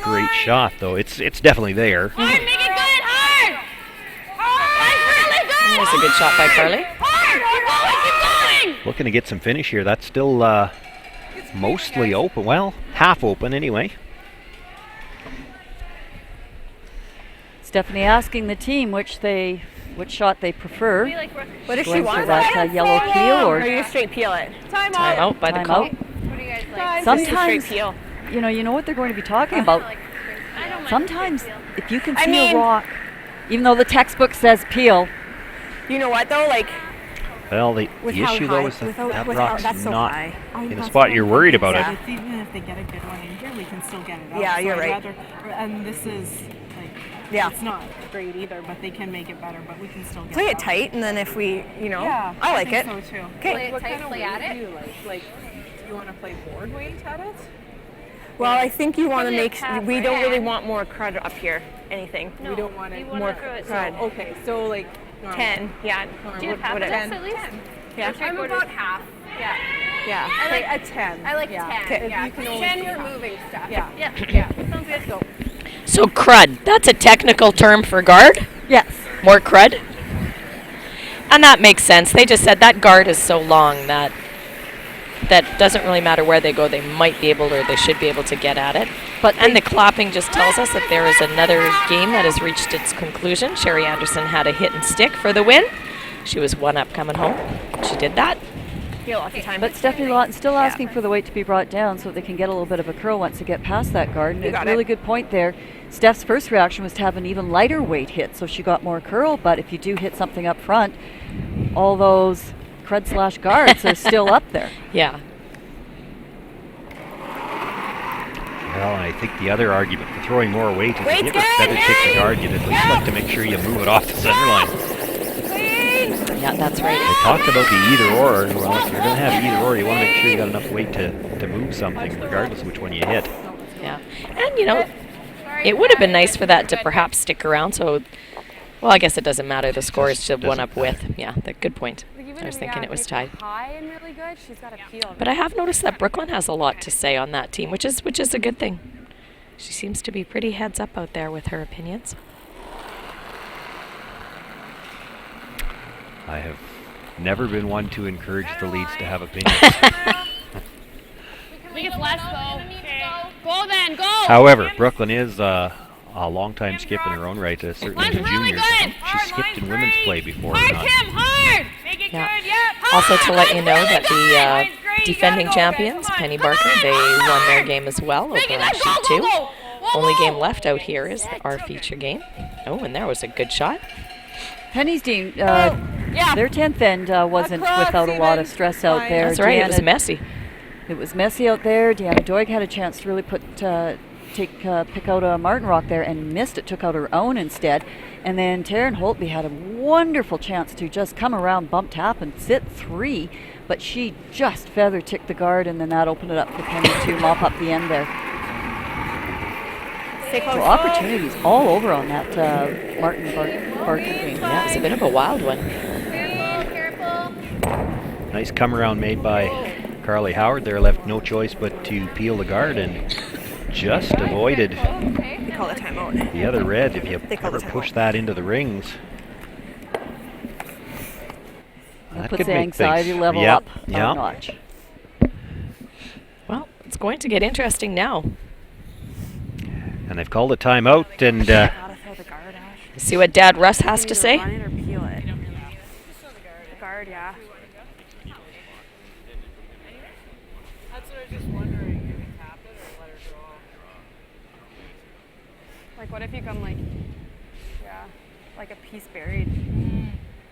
great shot, though. It's definitely there. Hard, make it good, hard! Hard! That's really good! That's a good shot by Carly. Hard! Keep going, keep going! Looking to get some finish here. That's still mostly open. Well, half open anyway. Stephanie asking the team which shot they prefer. What does she Going want? for that yellow peel, or you straight peel it? Time out by the call. What do you guys like? Sometimes, straight peel. you know what they're going to be talking about. Sometimes, if you can see a rock, even though the textbook says peel. You know what though, like. Well, the issue though is that rock's not in a spot you're worried about it. Even if they get a good one in here, we can still get it out. Yeah, So you're I'd right. rather- and this is like, it's not great either, but they can make it better. But we can still get Play it it out. tight, and then if we, Yeah, I like think it. So too. Okay. Play it What tight, kind of play weight at do it. you like? Like, do you want to play board weight at it? Well, I think you want to Probably a make. tap We or don't really hand. want more crud up here. Anything. We don't want it. More crud. Okay, so like 10. Yeah. Do you have half of this at least? Yeah. I'm about half. Yeah. Yeah. I like a 10. I like yeah. 10. If Yeah. you can only 10 do we're half. moving stuff. Yeah. Yeah. Sounds good. Go. So crud, that's a technical term for guard? Yes. More crud? And that makes sense. They just said that guard is so long that doesn't really matter where they go. They might be able or they should be able to get at it. And the clapping just tells us that there is another game that has reached its conclusion. Sherry Anderson had a hit and stick for the win. She was one up coming home. She did that. You lots of time. But Stephanie Lawton's still asking for the weight to be brought down so they can get a little bit of a curl once they get past that guard. And You it's got a really it. good point there. Steph's first reaction was to have an even lighter weight hit, so she got more curl. But if you do hit something up front, all those crud/guards are still up there. Yeah. Well, and I think the other argument for throwing more weight is if Weight's you ever feather good, tick the Harry. guard, you'd at least like to make sure you move it off the center line. Yeah, that's right. They talked about the either or. Well, if you're going to have either or, you want to make sure you got enough weight to move something, regardless of which one you hit. Yeah. And, you know, it would have been nice for that to perhaps stick around. So, well, I guess it doesn't matter. The score is still one up with. Yeah, good point. I was thinking it was tied. High and really good. She's got a peel. But I have noticed that Brooklyn has a lot to say on that team, which is a good thing. She seems to be pretty heads up out there with her opinions. I have never been one to encourage the leads to have opinions. I think it's less though. Go then, go. However, Brooklyn is a long-time skip in her own right, certainly in juniors. She skipped in women's play before. Hard, Kim, hard. Make it Yeah. good, yep. Also to let you know that the defending champions, Penny Barker, they won their game as well over on sheet 2. Only game left out here is our feature game. Oh, and there was a good shot. Penny's team, their 10th end wasn't without a lot of stress out there. That's right, it was messy. It was messy out there. Deanna Doig had a chance to really pick out a Martin Rock there and missed it, took out her own instead. And then Taryn Holtby had a wonderful chance to just come around, bump tap, and sit 3, but she just feather ticked the guard, and then that opened it up for Penny to mop up the end there. So opportunities all over on that Martin Barker game. Yeah, it's a bit of a wild one. Nice come around made by Carly Howard there, left no choice but to peel the guard and just avoided They call it timeout. the other red if you They call ever it timeout. push that into the rings. That That puts could the make anxiety things- level yeah, up a yeah. notch. Well, it's going to get interesting now. And they've called a timeout, and See what Dad Russ has to say? Run it or peel it. Guard, yeah. That's what I was just wondering. Do we tap it or let her draw? Like, what if you come, like, yeah, like a piece buried?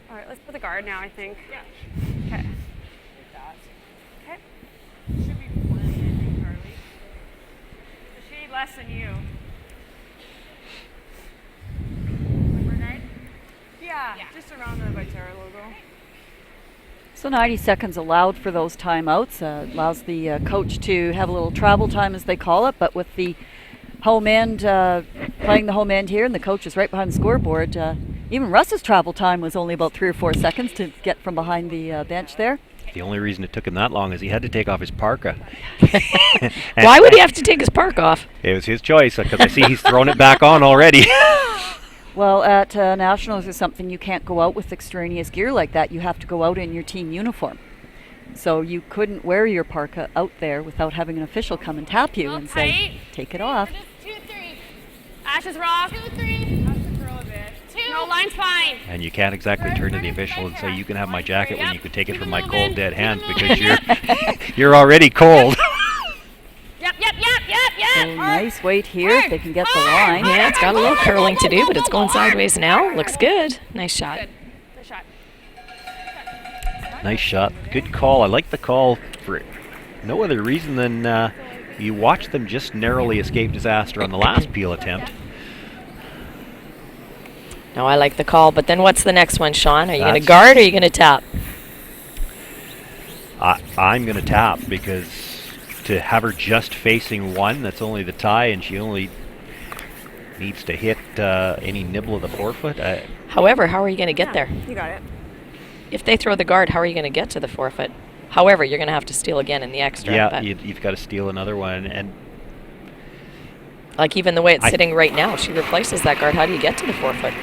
All right, let's put the guard now, I think. Yeah. Okay. Okay. Should be plenty, I think, Carly. The shade less than you. Yeah, just around the Viterra logo. So 90 seconds allowed for those timeouts. Allows the coach to have a little travel time, as they call it, but with the home end, playing the home end here, and the coach is right behind the scoreboard. Even Russ's travel time was only about 3 or 4 seconds to get from behind the bench there. the only reason it took him that long is he had to take off his parka. Why would he have to take his parka off? It was his choice, because I see he's thrown it back on already. Well, at Nationals or something, you can't go out with extraneous gear like that. You have to go out in your team uniform. So you couldn't wear your parka out there without having an official come and tap you and say, take it off. 2-3. Ashes rock. 2-3. No, line's fine. And you can't exactly turn to the official and say, you can have my jacket when you could take it from my cold, dead hands, because you're already cold. Yep. So nice weight here if they can get the line. Yeah, it's got a little curling to do, but it's going sideways now. Looks good. Nice shot. Good shot. Nice shot. Good call. I like the call for no other reason than you watched them just narrowly escape disaster on the last peel attempt. No, I like the call, but then what's the next one, Sean? Are you going to guard or are you going to tap? I'm going to tap, because to have her just facing one, that's only the tie, and she only needs to hit any nibble of the forefoot. However, how are you going to get there? You got it. If they throw the guard, how are you going to get to the forefoot? However, you're going to have to steal again in the extra. Yeah, but you've got to steal another one. And like even the way it's sitting right now, she replaces that guard. How do you get to the forefoot?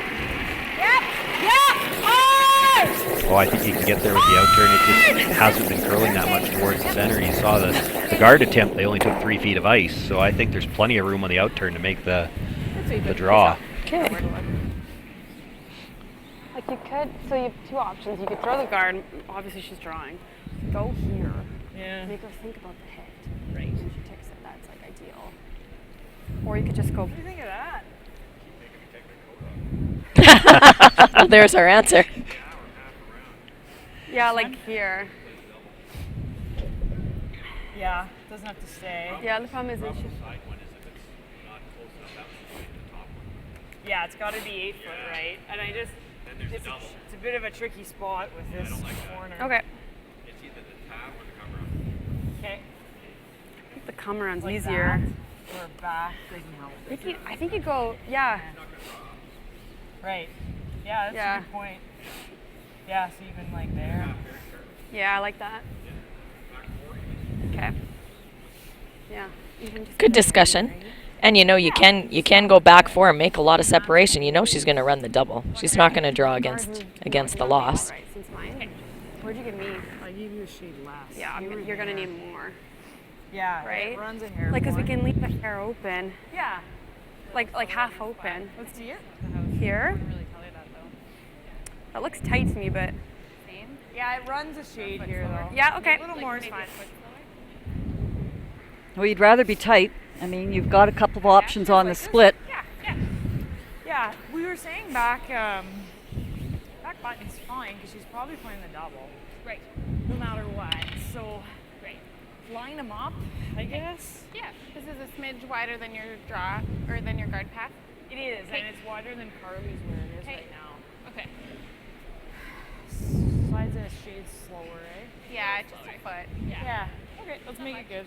Oh, I think you can get there with the out turn. It just hasn't been curling that much towards the center. You saw the guard attempt, they only took 3 feet of ice, so I think there's plenty of room on the out turn to make the draw. Okay. Like you could, so you have 2 options. You could throw the guard. Obviously, she's drawing. go here. Yeah. Make her think about the head. Right. When she takes it, that's like ideal. Or you could just go. What do you think of that? Well, there's our answer. Yeah, like here. Yeah, doesn't have to stay. Yeah, the problem is that Yeah, it's got to be 8 foot, right? And I just, it's a bit of a tricky spot with this corner. Okay. It's either the tab or the cover up. Okay. I think the come around's Like easier. that, or back doesn't help. I think you go, yeah. Right. Yeah, that's a good point. Yeah, so even like there. Yeah, I like that. Okay. Yeah. Even just Good discussion. And you know, you can go back 4 and make a lot of separation. You know she's going to run the double. She's not going to draw against the loss. Right, since mine. Where'd you give me? I gave you a shade less. Yeah, you're gonna need more. Yeah, Right? it runs a hair Like, cause we more. can leave the hair open. Yeah. Like half open. Let's see it. Here. That looks tight to me, but. Yeah, it runs a shade here though. Yeah, okay. A little more is fine. Well, you'd rather be tight. I mean, you've got a couple of options on the split. Yeah, we were saying back button's fine because she's probably playing the double. Right. No matter what. So Right. line them up, I guess. Yeah. This is a smidge wider than your draw or than your guard path. It is, Okay. and it's wider than Carly's where it is Okay. right now. Okay. Slides a shade slower, eh? Yeah, just a foot. Yeah. Okay, let's make it good.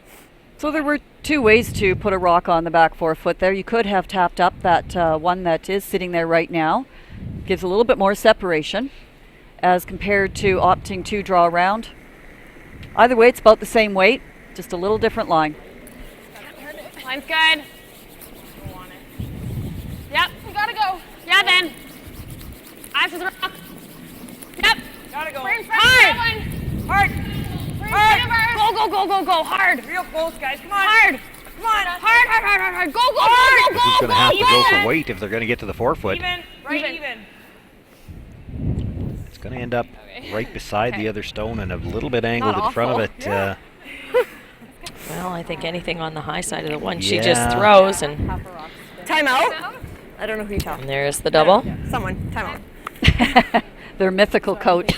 So there were 2 ways to put a rock on the back 4 foot there. You could have tapped up that one that is sitting there right now. Gives a little bit more separation as compared to opting to draw around. Either way, it's about the same weight, just a little different line. Line's good. Yep, we gotta go. Yeah, then. Eyes to the rock. Yep. Gotta go. Hard. Hard. Go, go, go, go, go. Hard. Real close, guys. Come on. Hard. Come on. Hard. Go, go, go, go, This is go, going to have to go go. for weight if they're going to get to the 4 foot. Even. Right even. It's going to end up right beside the other stone and a little bit angled Not in front of awful. it. Yeah. Well, I think anything on the high side of the one, she Yeah. just throws, and Time out. I don't know who you're talking. there's the double. Someone. Time out. Their mythical coach.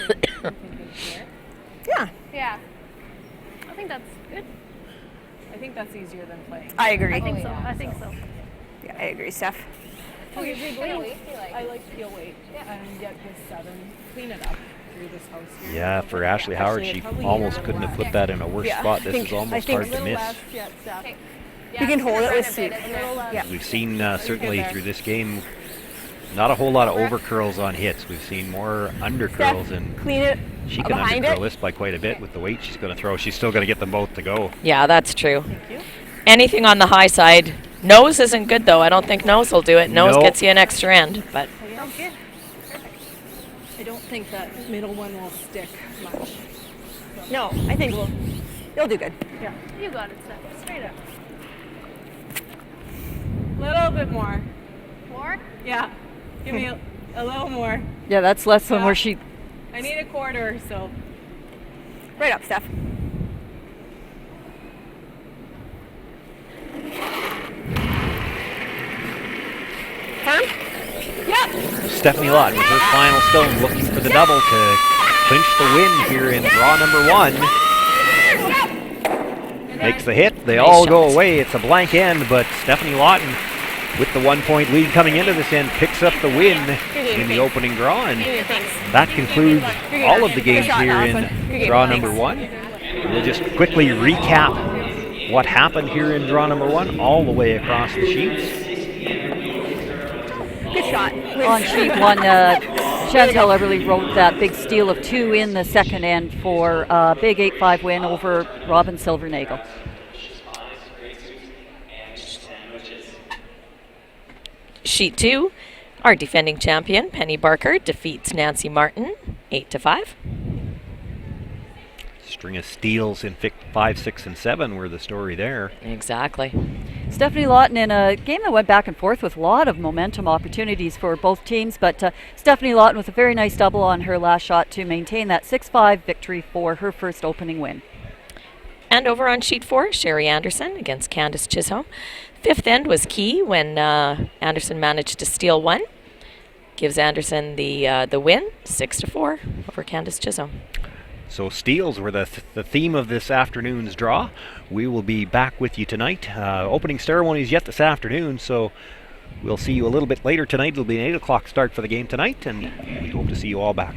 Yeah. Yeah. I think that's good. I think that's easier than playing. I agree. I think so. I think so. Yeah, I agree, Steph. Oh, usually Really? I like to feel weight and get this 7, clean it up through this house here. Yeah, for Ashley Howard, Actually, she probably almost a couldn't little have put less. that in a worse Yeah, spot. I This think- is I almost think hard a to little miss. less, yeah, Steph. Okay. You can hold it with A soup. little less. Yeah. We've seen certainly through this game not a whole lot of over curls on hits. We've seen more under curls, and Clean it she can behind under it. curl this by quite a bit with the weight she's going to throw. She's still going to get them both to go. Yeah, that's true. Anything on the high side. Nose isn't good, though. I don't think nose will do it. Nose Nope. gets you an extra end, but Okay. I don't think that middle one will stick much. No, I think you'll do good. Yeah. You got it, Steph. Straight up. Little bit more. More? Yeah. Give me a little more. Yeah, that's less than Yeah. where she. I need a quarter, so. Right up, Steph. Firm? Yep. Stephanie Lott with her final stone looking for the double to clinch the win here in draw number 1. Makes the hit. They all go away. It's a blank end, but Stephanie Lawton, with the 1-point lead coming into this end, picks up the win in the opening draw. And that concludes all of the games here in draw number 1. We'll just quickly recap what happened here in draw number 1 all the way across the sheets. Good shot. On sheet 1, Chantel Everly wrote that big steal of 2 in the second end for a big 8-5 win over Robin Silvernagel. sheet 2, our defending champion, Penny Barker, defeats Nancy Martin 8-5. String of steals in 5, 6, and 7 were the story there. Exactly. Stephanie Lawton in a game that went back and forth with a lot of momentum opportunities for both teams, but Stephanie Lawton with a very nice double on her last shot to maintain that 6-5 victory for her first opening win. And over on sheet 4, Sherry Anderson against Candace Chisholm. Fifth end was key when Anderson managed to steal one. Gives Anderson the win, 6-4 over Candace Chisholm. So steals were the theme of this afternoon's draw. We will be back with you tonight. Opening ceremonies yet this afternoon, so we'll see you a little bit later tonight. It'll be an 8 o'clock start for the game tonight, and we hope to see you all back.